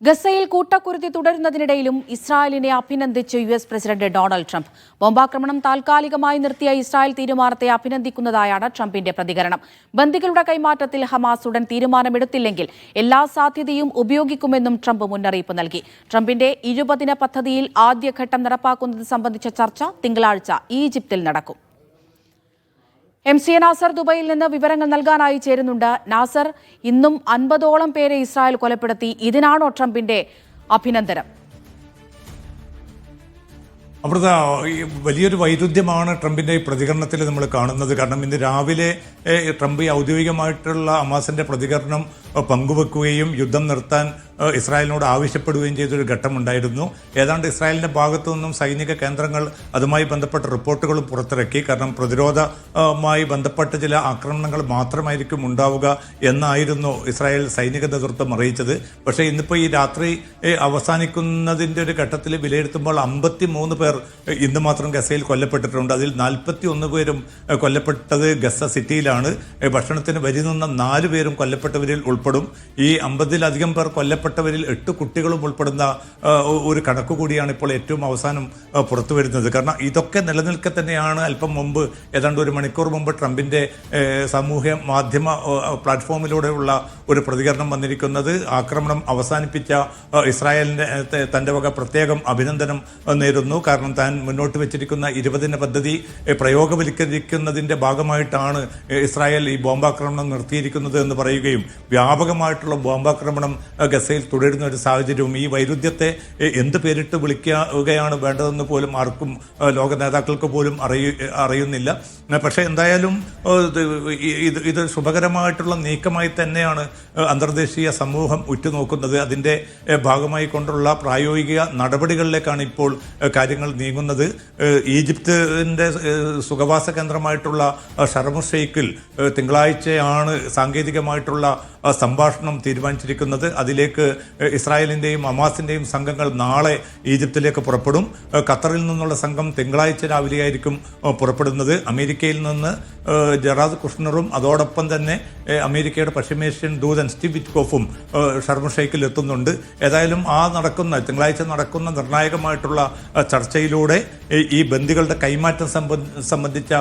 ഗസയിൽ കൂട്ടക്കുരുതി തുടരുന്നതിനിടയിലും ഇസ്രായേലിനെ അഭിനന്ദിച്ച് US president Donald Trump. ബോംബാക്രമണം താൽക്കാലികമായി നിർത്തിയ ഇസ്രായേൽ തീരുമാനത്തെ അഭിനന്ദിക്കുന്നതായാണ് ട്രംപിന്റെ പ്രതികരണം. ബന്ദികളുടെ കൈമാറ്റത്തിൽ ഹമാസ് ഉടൻ തീരുമാനമെടുത്തില്ലെങ്കിൽ എല്ലാ സാധ്യതയും ഉപയോഗിക്കുമെന്നും ട്രംപ് മുന്നറിയിപ്പ് നൽകി. ട്രംപിന്റെ 20 ദിന പദ്ധതിയിൽ ആദ്യഘട്ടം നടപ്പാക്കുന്നത് സംബന്ധിച്ച ചർച്ച തിങ്കളാഴ്ച ഈജിപ്തിൽ നടക്കും. MC നാസർ ദുബൈയിൽ നിന്ന് വിവരങ്ങൾ നൽകാനായി ചേരുന്നുണ്ട്. നാസർ, ഇന്നും 50ഓളം പേരെ ഇസ്രായേൽ കൊലപ്പെടുത്തി. ഇതിനാണോ ട്രംപിന്റെ അഭിനന്ദനം? അമൃത, വലിയൊരു വൈരുദ്ധ്യമാണ് ട്രംപിന്റെ ഈ പ്രതികരണത്തിൽ നമ്മൾ കാണുന്നത്. കാരണം ഇന്ന് രാവിലെ ട്രംപ് ഔദ്യോഗികമായിട്ടുള്ള ഹമാസിന്റെ പ്രതികരണം പങ്കുവെക്കുകയും യുദ്ധം നിർത്താൻ ഇസ്രായേലിനോട് ആവശ്യപ്പെടുകയും ചെയ്തൊരു ഘട്ടമുണ്ടായിരുന്നു. ഏതാണ്ട് ഇസ്രായേലിന്റെ ഭാഗത്തു നിന്നും സൈനിക കേന്ദ്രങ്ങൾ അതുമായി ബന്ധപ്പെട്ട റിപ്പോർട്ടുകളും പുറത്തിറക്കി. കാരണം പ്രതിരോധവുമായി ബന്ധപ്പെട്ട ചില ആക്രമണങ്ങൾ മാത്രമായിരിക്കും ഉണ്ടാവുക എന്നായിരുന്നു ഇസ്രായേൽ സൈനിക നേതൃത്വം അറിയിച്ചത്. പക്ഷേ ഇന്നിപ്പോൾ ഈ രാത്രി അവസാനിക്കുന്നതിൻ്റെ ഒരു ഘട്ടത്തിൽ വിലയിരുത്തുമ്പോൾ 53 പേർ ഇന്ന് മാത്രം ഗസയിൽ കൊല്ലപ്പെട്ടിട്ടുണ്ട്. അതിൽ 41 പേരും കൊല്ലപ്പെട്ടത് ഗസ സിറ്റിയിലാണ്. ഭക്ഷണത്തിന് വരി നിന്ന 4 പേരും കൊല്ലപ്പെട്ടവരിൽ ഉൾപ്പെടും. ഈ 50-ലധികം പേർ കൊല്ലപ്പെട്ടവരിൽ 8 കുട്ടികളും ഉൾപ്പെടുന്ന ഒരു കണക്ക് കൂടിയാണ് ഇപ്പോൾ ഏറ്റവും അവസാനം പുറത്തു വരുന്നത്. കാരണം ഇതൊക്കെ നിലനിൽക്കെ തന്നെയാണ് അല്പം മുമ്പ്, ഏതാണ്ട് 1 മണിക്കൂർ മുമ്പ്, ട്രംപിന്റെ സാമൂഹ്യ മാധ്യമ പ്ലാറ്റ്ഫോമിലൂടെയുള്ള ഒരു പ്രതികരണം വന്നിരിക്കുന്നത്. ആക്രമണം അവസാനിപ്പിച്ച ഇസ്രായേലിന്റെ തന്റെ വക പ്രത്യേകം അഭിനന്ദനം നേരുന്നു. കാരണം താൻ മുന്നോട്ട് വെച്ചിരിക്കുന്ന 20 ദിന പദ്ധതി പ്രയോഗവൽക്കരിക്കുന്നതിന്റെ ഭാഗമായിട്ടാണ് ഇസ്രായേൽ ഈ ബോംബാക്രമണം നിർത്തിയിരിക്കുന്നത് എന്ന് പറയുകയും വ്യാപകമായിട്ടുള്ള ബോംബാക്രമണം ഗസയിൽ തുടരുന്ന ഒരു സാഹചര്യവും ഈ വൈരുദ്ധ്യത്തെ എന്ത് പേരിട്ട് വിളിക്കുകയാണ് വേണ്ടതെന്ന് പോലും ആർക്കും, ലോക നേതാക്കൾക്ക് പോലും അറിയുന്നില്ല. പക്ഷേ എന്തായാലും ഇത് ശുഭകരമായിട്ടുള്ള നീക്കമായി തന്നെയാണ് അന്തർദേശീയ സമൂഹം ഉറ്റുനോക്കുന്നത്. അതിൻ്റെ ഭാഗമായി കൊണ്ടുള്ള പ്രായോഗിക നടപടികളിലേക്കാണ് ഇപ്പോൾ കാര്യങ്ങൾ നീങ്ങുന്നത്. ഈജിപ്തിൻ്റെ സുഖവാസ കേന്ദ്രമായിട്ടുള്ള ഷർമു ഷെയ്ഖിൽ തിങ്കളാഴ്ചയാണ് സാങ്കേതികമായിട്ടുള്ള സംഭാഷണം തീരുമാനിച്ചിരിക്കുന്നത്. അതിലേക്ക് ഇസ്രായേലിൻ്റെയും ഹമാസിൻ്റെയും സംഘങ്ങൾ നാളെ ഈജിപ്തിലേക്ക് പുറപ്പെടും. ഖത്തറിൽ നിന്നുള്ള സംഘം തിങ്കളാഴ്ച രാവിലെയായിരിക്കും പുറപ്പെടുന്നത്. അമേരിക്കയിൽ നിന്ന് ജറാദ് കുഷ്ണറും അതോടൊപ്പം തന്നെ അമേരിക്കയുടെ പശ്ചിമേഷ്യൻ ദൂതൻ സ്റ്റീവ് വിറ്റ്കോഫും ഷർമു ഷെയ്ഖിൽ എത്തുന്നുണ്ട്. ഏതായാലും തിങ്കളാഴ്ച നടക്കുന്ന നിർണായകമായിട്ടുള്ള ചർച്ചയിലൂടെ ഈ ബന്ദികളുടെ കൈമാറ്റം സംബന്ധിച്ച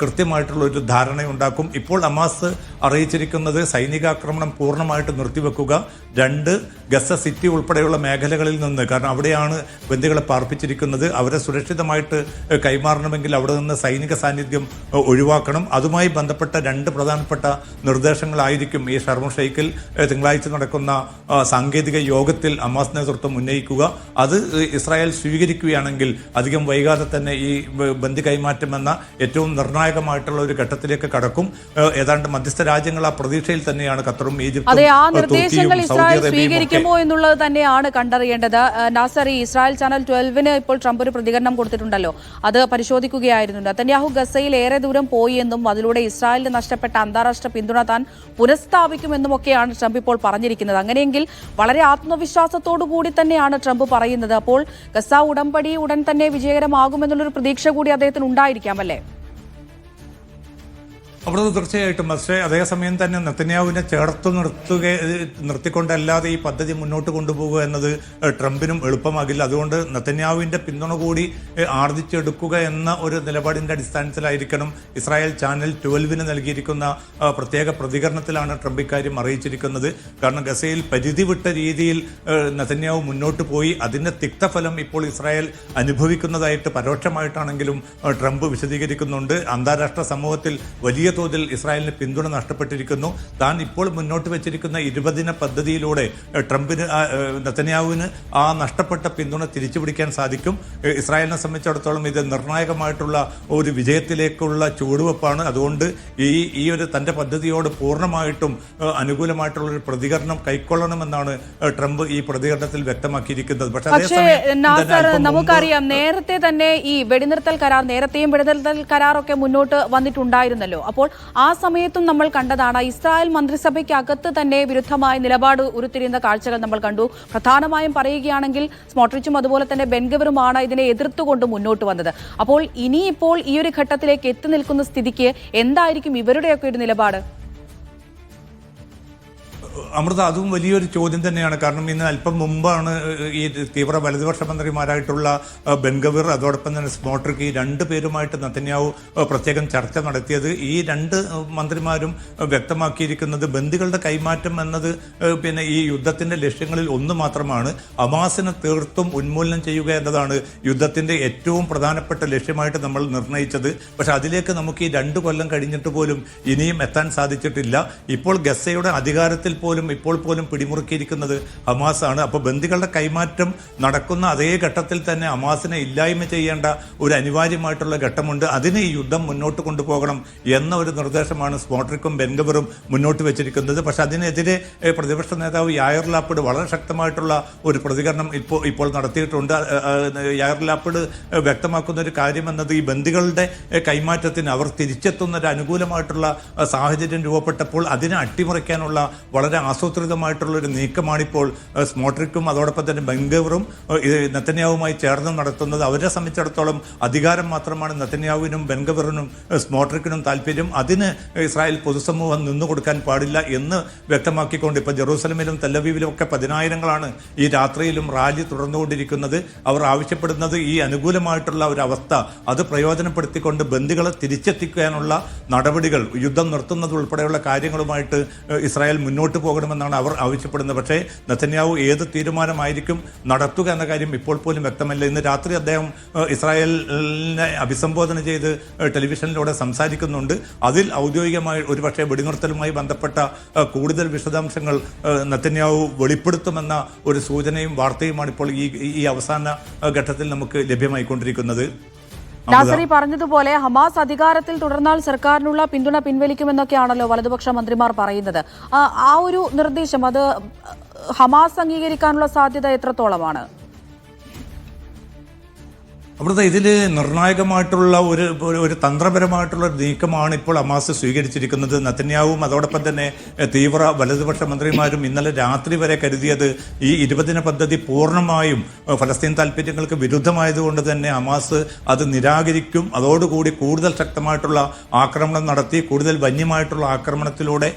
കൃത്യമായിട്ടുള്ള ഒരു ധാരണയുണ്ടാക്കും. ഇപ്പോൾ ഹമാസ് അറിയിച്ചിരിക്കുന്നത് സൈനികാക്രമണം പൂർണ്ണമായിട്ട് നിർത്തിവെക്കുക, 2 ഗസ സിറ്റി ഉൾപ്പെടെയുള്ള മേഖലകളിൽ നിന്ന്, കാരണം അവിടെയാണ് ബന്ദികളെ പാർപ്പിച്ചിരിക്കുന്നത്, അവരെ സുരക്ഷിതമായിട്ട് കൈമാറണമെങ്കിൽ അവിടെ നിന്ന് സൈനിക സാന്നിധ്യം ഒഴിവാക്കണം. അതുമായി ബന്ധപ്പെട്ട 2 പ്രധാനപ്പെട്ട നിർദ്ദേശങ്ങളായിരിക്കും ഈ ഷർമു ഷെയ്ഖിൽ തിങ്കളാഴ്ച നടക്കുന്ന സാങ്കേതിക യോഗത്തിൽ ഹമാസ് നേതൃത്വം ഉന്നയിക്കുക. അത് ഇസ്രായേൽ സ്വീകരിക്കുകയാണെങ്കിൽ അധികം വൈകാതെ തന്നെ ഈ ബന്ദി കൈമാറ്റം എന്ന ഏറ്റവും നിർണായകമായിട്ടുള്ള ഒരു ഘട്ടത്തിലേക്ക് കടക്കും. ഏതാണ്ട് മധ്യസ്ഥ രാജ്യങ്ങൾ ആ പ്രതീക്ഷയിൽ തന്നെയാണ് ഖത്തറും ഈജിപ്തും. ആ നിർദ്ദേശങ്ങൾ ഇസ്രായേൽ സ്വീകരിക്കുമോ എന്നുള്ളത് തന്നെയാണ് കണ്ടറിയേണ്ടത്. നാസർ, ഈ ഇസ്രായേൽ ചാനൽ 12-ന് ഇപ്പോൾ ട്രംപ് ഒരു പ്രതികരണം കൊടുത്തിട്ടുണ്ടല്ലോ, അത് പരിശോധിക്കുകയായിരുന്നു. നെതന്യാഹു ഗസയിൽ ഏറെ ദൂരം പോയി എന്നും അതിലൂടെ ഇസ്രായേലിന് നഷ്ടപ്പെട്ട അന്താരാഷ്ട്ര പിന്തുണ താൻ പുനഃസ്ഥാപിക്കുമെന്നുമൊക്കെയാണ് ട്രംപ് ഇപ്പോൾ പറഞ്ഞിരിക്കുന്നത്. അങ്ങനെയെങ്കിൽ വളരെ ആത്മവിശ്വാസത്തോടു കൂടി തന്നെയാണ് ട്രംപ് പറയുന്നത്. അപ്പോൾ ഗസ ഉടമ്പടി ഉടൻ തന്നെ വിജയകരമാകുമെന്നുള്ളൊരു പ്രതീക്ഷ കൂടി അദ്ദേഹത്തിന് ഉണ്ടായിരിക്കാം, അല്ലേ? അവിടെ തീർച്ചയായിട്ടും. പക്ഷേ അതേസമയം തന്നെ നെതന്യാഹുവിനെ ചേർത്ത് നിർത്തിക്കൊണ്ടല്ലാതെ ഈ പദ്ധതി മുന്നോട്ട് കൊണ്ടുപോകുക എന്നത് ട്രംപിനും എളുപ്പമാകില്ല. അതുകൊണ്ട് നെതന്യാഹുവിൻ്റെ പിന്തുണ കൂടി ആർജിച്ചെടുക്കുക എന്ന ഒരു നിലപാടിൻ്റെ അടിസ്ഥാനത്തിലായിരിക്കണം ഇസ്രായേൽ ചാനൽ 12-ന് നൽകിയിരിക്കുന്ന പ്രത്യേക പ്രതികരണത്തിലാണ് ട്രംപ് ഇക്കാര്യം അറിയിച്ചിരിക്കുന്നത്. കാരണം ഗസയിൽ പരിധി വിട്ട രീതിയിൽ നെതന്യാഹു മുന്നോട്ട് പോയി അതിൻ്റെ തിക്തഫലം ഇപ്പോൾ ഇസ്രായേൽ അനുഭവിക്കുന്നതായിട്ട് പരോക്ഷമായിട്ടാണെങ്കിലും ട്രംപ് വിശദീകരിക്കുന്നുണ്ട്. അന്താരാഷ്ട്ര സമൂഹത്തിൽ വലിയ തോതിൽ ഇസ്രായേലിന് പിന്തുണ നഷ്ടപ്പെട്ടിരിക്കുന്നു. താൻ ഇപ്പോൾ മുന്നോട്ട് വെച്ചിരിക്കുന്ന 20 ദിന പദ്ധതിയിലൂടെ നെതന്യാഹുവിന് ആ നഷ്ടപ്പെട്ട പിന്തുണ തിരിച്ചുപിടിക്കാൻ സാധിക്കും. ഇസ്രായേലിനെ സംബന്ധിച്ചിടത്തോളം ഇത് നിർണായകമായിട്ടുള്ള ഒരു വിജയത്തിലേക്കുള്ള ചുവടുവെപ്പാണ്. അതുകൊണ്ട് ഈ ഒരു തന്റെ പദ്ധതിയോട് പൂർണ്ണമായിട്ടും അനുകൂലമായിട്ടുള്ള ഒരു പ്രതികരണം കൈക്കൊള്ളണമെന്നാണ് ട്രംപ് ഈ പ്രതികരണത്തിൽ വ്യക്തമാക്കിയിരിക്കുന്നത്. പക്ഷേ നമുക്കറിയാം, നേരത്തെ തന്നെ ഈ നേരത്തെയും വെടിനിർത്തൽ കരാറൊക്കെ മുന്നോട്ട് വന്നിട്ടുണ്ടായിരുന്നല്ലോ. അപ്പോൾ ആ സമയത്തും നമ്മൾ കണ്ടതാണ് ഇസ്രായേൽ മന്ത്രിസഭയ്ക്കകത്ത് തന്നെ വിരുദ്ധമായ നിലപാട് ഉരുത്തിരിയുന്ന കാഴ്ചകൾ നമ്മൾ കണ്ടു. പ്രധാനമായും പറയുകയാണെങ്കിൽ സ്മോട്രിച്ചും അതുപോലെ തന്നെ ബെൻഗവറുമാണ് ഇതിനെ എതിർത്തുകൊണ്ട് മുന്നോട്ട് വന്നത്. അപ്പോൾ ഇനിയിപ്പോൾ ഈ ഒരു ഘട്ടത്തിലേക്ക് എത്തി നിൽക്കുന്ന സ്ഥിതിക്ക് എന്തായിരിക്കും ഇവരുടെയൊക്കെ ഒരു നിലപാട്? അമൃത, അതും വലിയൊരു ചോദ്യം തന്നെയാണ്. കാരണം ഇന്ന് അല്പം മുമ്പാണ് ഈ തീവ്ര വലതുപക്ഷ മന്ത്രിമാരായിട്ടുള്ള ബെൻഗവിർ അതോടൊപ്പം തന്നെ സ്മോട്രിക്, ഈ രണ്ടു പേരുമായിട്ട് നെതന്യാഹു പ്രത്യേകം ചർച്ച നടത്തിയത്. ഈ രണ്ട് മന്ത്രിമാരും വ്യക്തമാക്കിയിരിക്കുന്നത് ബന്ദികളുടെ കൈമാറ്റം എന്നത് ഈ യുദ്ധത്തിന്റെ ലക്ഷ്യങ്ങളിൽ ഒന്ന് മാത്രമാണ്. ഹമാസിനെ തീർത്തും ഉന്മൂലനം ചെയ്യുക എന്നതാണ് യുദ്ധത്തിന്റെ ഏറ്റവും പ്രധാനപ്പെട്ട ലക്ഷ്യമായിട്ട് നമ്മൾ നിർണയിച്ചത്. പക്ഷെ അതിലേക്ക് നമുക്ക് ഈ 2 കൊല്ലം കഴിഞ്ഞിട്ട് പോലും ഇനിയും എത്താൻ സാധിച്ചിട്ടില്ല. ഇപ്പോൾ ഗസയുടെ അധികാരത്തിൽ ഇപ്പോൾ പോലും പിടിമുറുക്കിയിരിക്കുന്നത് ഹമാസാണ്. അപ്പോൾ ബന്ദികളുടെ കൈമാറ്റം നടക്കുന്ന അതേ ഘട്ടത്തിൽ തന്നെ ഹമാസിനെ ഇല്ലായ്മ ചെയ്യേണ്ട ഒരു അനിവാര്യമായിട്ടുള്ള ഘട്ടമുണ്ട്. അതിന് ഈ യുദ്ധം മുന്നോട്ട് കൊണ്ടുപോകണം എന്ന ഒരു നിർദ്ദേശമാണ് സ്മോട്രിക്കും ബെൻഗവിറും മുന്നോട്ട് വെച്ചിരിക്കുന്നത്. പക്ഷെ അതിനെതിരെ പ്രതിപക്ഷ നേതാവ് യായർ ലാപ്പിഡ് വളരെ ശക്തമായിട്ടുള്ള ഒരു പ്രതികരണം ഇപ്പോൾ നടത്തിയിട്ടുണ്ട്. യായർ ലാപ്പിഡ് വ്യക്തമാക്കുന്ന ഒരു കാര്യം എന്നത് ഈ ബന്ദികളുടെ കൈമാറ്റത്തിന് അവർ തിരിച്ചെത്തുന്ന ഒരു അനുകൂലമായിട്ടുള്ള സാഹചര്യം രൂപപ്പെട്ടപ്പോൾ അതിനെ അട്ടിമറിക്കാനുള്ള വളരെ ആസൂത്രിതമായിട്ടുള്ള ഒരു നീക്കമാണിപ്പോൾ സ്മോട്രിക്കും അതോടൊപ്പം തന്നെ ബെൻഗവിറും നെതന്യാഹുവുമായി ചേർന്ന് നടത്തുന്നത്. അവരെ സംബന്ധിച്ചിടത്തോളം അധികാരം മാത്രമാണ് നെതന്യാഹുവിനും ബെൻഗവിറിനും സ്മോട്രിക്കിനും താല്പര്യം. അതിന് ഇസ്രായേൽ പൊതുസമൂഹം നിന്നുകൊടുക്കാൻ പാടില്ല എന്ന് വ്യക്തമാക്കിക്കൊണ്ട് ഇപ്പോൾ ജെറൂസലമിലും തെല്ലവീവിലും ഒക്കെ 10,000-ങ്ങളാണ് ഈ രാത്രിയിലും റാലി തുടർന്നുകൊണ്ടിരിക്കുന്നത്. അവർ ആവശ്യപ്പെടുന്നത് ഈ അനുകൂലമായിട്ടുള്ള ഒരു അവസ്ഥ അത് പ്രയോജനപ്പെടുത്തിക്കൊണ്ട് ബന്ദികളെ തിരിച്ചെത്തിക്കാനുള്ള നടപടികൾ, യുദ്ധം നിർത്തുന്നത് ഉൾപ്പെടെയുള്ള കാര്യങ്ങളുമായിട്ട് ഇസ്രായേൽ മുന്നോട്ട് പോകണമെന്നാണ് അവർ ആവശ്യപ്പെടുന്നത്. പക്ഷേ നെതന്യാഹു ഏത് തീരുമാനമായിരിക്കും നടത്തുക എന്ന കാര്യം ഇപ്പോൾ പോലും വ്യക്തമല്ല. ഇന്ന് രാത്രി അദ്ദേഹം ഇസ്രായേലിനെ അഭിസംബോധന ചെയ്ത് ടെലിവിഷനിലൂടെ സംസാരിക്കുന്നുണ്ട്. അതിൽ ഔദ്യോഗികമായി ഒരുപക്ഷെ വെടിനിർത്തലുമായി ബന്ധപ്പെട്ട കൂടുതൽ വിശദാംശങ്ങൾ നെതന്യാഹു വെളിപ്പെടുത്തുമെന്ന ഒരു സൂചനയും വാർത്തയുമാണ് ഇപ്പോൾ ഈ അവസാന ഘട്ടത്തിൽ നമുക്ക് ലഭ്യമായിക്കൊണ്ടിരിക്കുന്നത്. നാസറി പറഞ്ഞതുപോലെ ഹമാസ് അധികാരത്തിൽ തുടർന്നാൽ സർക്കാരിനുള്ള പിന്തുണ പിൻവലിക്കുമെന്നൊക്കെയാണല്ലോ വലതുപക്ഷ മന്ത്രിമാർ പറയുന്നത്. ആ ഒരു നിർദ്ദേശം അത് ഹമാസ് അംഗീകരിക്കാനുള്ള സാധ്യത എത്രത്തോളമാണ്? അവിടുത്തെ ഇതിൽ നിർണായകമായിട്ടുള്ള ഒരു തന്ത്രപരമായിട്ടുള്ള നീക്കമാണ് ഇപ്പോൾ ഹമാസ് സ്വീകരിച്ചിരിക്കുന്നത്. നെതന്യാഹുവും അതോടൊപ്പം തന്നെ തീവ്ര വലതുപക്ഷ മന്ത്രിമാരും ഇന്നലെ രാത്രി വരെ കരുതിയത് ഈ 20 പദ്ധതി പൂർണ്ണമായും ഫലസ്തീൻ താല്പര്യങ്ങൾക്ക് വിരുദ്ധമായതുകൊണ്ട് തന്നെ ഹമാസ് അത് നിരാകരിക്കും. അതോടുകൂടി കൂടുതൽ ശക്തമായിട്ടുള്ള ആക്രമണം നടത്തി കൂടുതൽ വന്യമായിട്ടുള്ള ആക്രമണത്തിലൂടെ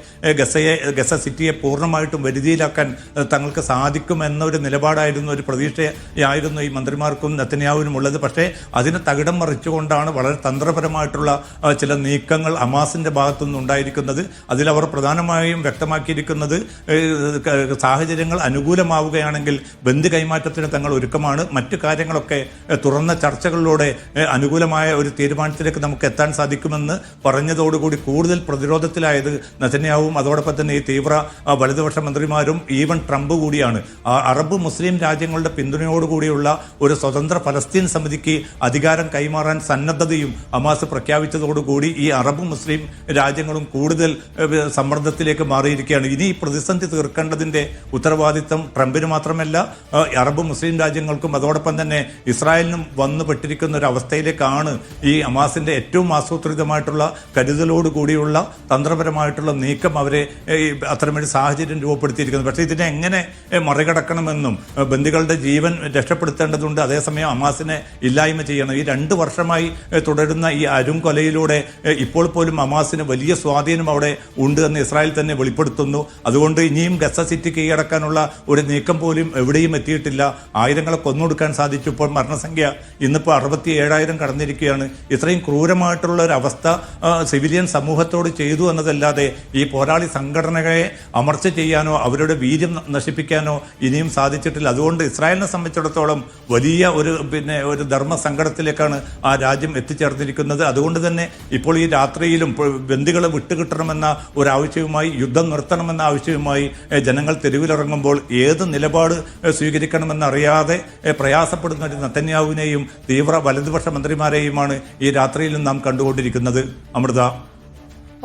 ഗസ സിറ്റിയെ പൂർണ്ണമായിട്ടും വരുതിയിലാക്കാൻ തങ്ങൾക്ക് സാധിക്കുമെന്നൊരു നിലപാടായിരുന്നു, ഒരു പ്രതീക്ഷയായിരുന്നു ഈ മന്ത്രിമാർക്കും നെതന്യാഹുവിനും ഉള്ളത്. പക്ഷേ അതിന് തകിടം മറിച്ചുകൊണ്ടാണ് വളരെ തന്ത്രപരമായിട്ടുള്ള ചില നീക്കങ്ങൾ ഹമാസിന്റെ ഭാഗത്തുനിന്ന് ഉണ്ടായിരിക്കുന്നത്. അതിലവർ പ്രധാനമായും വ്യക്തമാക്കിയിരിക്കുന്നത് സാഹചര്യങ്ങൾ അനുകൂലമാവുകയാണെങ്കിൽ ബന്ദി കൈമാറ്റത്തിന് തങ്ങൾ ഒരുക്കമാണ്. മറ്റു കാര്യങ്ങളൊക്കെ തുറന്ന ചർച്ചകളിലൂടെ അനുകൂലമായ ഒരു തീരുമാനത്തിലേക്ക് നമുക്ക് എത്താൻ സാധിക്കുമെന്ന് പറഞ്ഞതോടുകൂടി കൂടുതൽ പ്രതിരോധത്തിലായത് നെതന്യാഹുവും അതോടൊപ്പം തന്നെ ഈ തീവ്ര വലതുപക്ഷ മന്ത്രിമാരും ഈവൻ ട്രംപ് കൂടിയാണ്. അറബ് മുസ്ലിം രാജ്യങ്ങളുടെ പിന്തുണയോടുകൂടിയുള്ള ഒരു സ്വതന്ത്ര ഫലസ്തീൻ സമിതിക്ക് അധികാരം കൈമാറാൻ സന്നദ്ധതയും ഹമാസ് പ്രഖ്യാപിച്ചതോടുകൂടി ഈ അറബ് മുസ്ലിം രാജ്യങ്ങളും കൂടുതൽ സമ്മർദ്ദത്തിലേക്ക് മാറിയിരിക്കുകയാണ്. ഇനി ഈ പ്രതിസന്ധി തീർക്കേണ്ടതിന്റെ ഉത്തരവാദിത്തം ട്രംപിന് മാത്രമല്ല അറബ് മുസ്ലിം രാജ്യങ്ങൾക്കും അതോടൊപ്പം തന്നെ ഇസ്രായേലിനും വന്നുപെട്ടിരിക്കുന്ന ഒരു അവസ്ഥയിലേക്കാണ് ഈ ഹമാസിന്റെ ഏറ്റവും ആസൂത്രിതമായിട്ടുള്ള കരുതലോടുകൂടിയുള്ള തന്ത്രപരമായിട്ടുള്ള നീക്കം അവരെ അത്തരമൊരു സാഹചര്യം രൂപപ്പെടുത്തിയിരിക്കുന്നത്. പക്ഷേ ഇതിനെ എങ്ങനെ മറികടക്കണമെന്നും ബന്ദികളുടെ ജീവൻ രക്ഷപ്പെടുത്തേണ്ടതുണ്ട്, അതേസമയം ഹമാസിനെ ഇല്ലായ്മ ചെയ്യണം. ഈ 2 വർഷമായി തുടരുന്ന ഈ അരുംകൊലയിലൂടെ ഇപ്പോൾ പോലും ഹമാസിന് വലിയ സ്വാധീനം അവിടെ ഉണ്ട് എന്ന് ഇസ്രായേൽ തന്നെ വെളിപ്പെടുത്തുന്നു. അതുകൊണ്ട് ഇനിയും ഗസ സിറ്റി കീഴടക്കാനുള്ള ഒരു നീക്കം പോലും എവിടെയും എത്തിയിട്ടില്ല. ആയിരങ്ങളെ കൊന്നൊടുക്കാൻ സാധിച്ചു. ഇപ്പോൾ മരണസംഖ്യ ഇന്നിപ്പോൾ 67,000 കടന്നിരിക്കുകയാണ്. ഇത്രയും ക്രൂരമായിട്ടുള്ള ഒരു അവസ്ഥ സിവിലിയൻ സമൂഹത്തോട് ചെയ്തു എന്നതല്ലാതെ ഈ പോരാളി സംഘടനകളെ അമർച്ച ചെയ്യാനോ അവരുടെ വീര്യം നശിപ്പിക്കാനോ ഇനിയും സാധിച്ചിട്ടില്ല. അതുകൊണ്ട് ഇസ്രായേലിനെ സംബന്ധിച്ചിടത്തോളം വലിയ ഒരു ധർമ്മസങ്കടത്തിലേക്കാണ് ആ രാജ്യം എത്തിച്ചേർന്നിരിക്കുന്നത്. അതുകൊണ്ട് തന്നെ ഇപ്പോൾ ഈ രാത്രിയിലും ബന്ദികളെ വിട്ടുകിട്ടണമെന്ന ഒരാവശ്യവുമായി, യുദ്ധം നിർത്തണമെന്ന ആവശ്യവുമായി ജനങ്ങൾ തെരുവിലിറങ്ങുമ്പോൾ ഏത് നിലപാട് സ്വീകരിക്കണമെന്നറിയാതെ പ്രയാസപ്പെടുന്ന ഒരു നെതന്യാഹുവിനെയും തീവ്ര വലതുപക്ഷ മന്ത്രിമാരെയുമാണ് ഈ രാത്രിയിലും നാം കണ്ടുകൊണ്ടിരിക്കുന്നത്. അമൃത.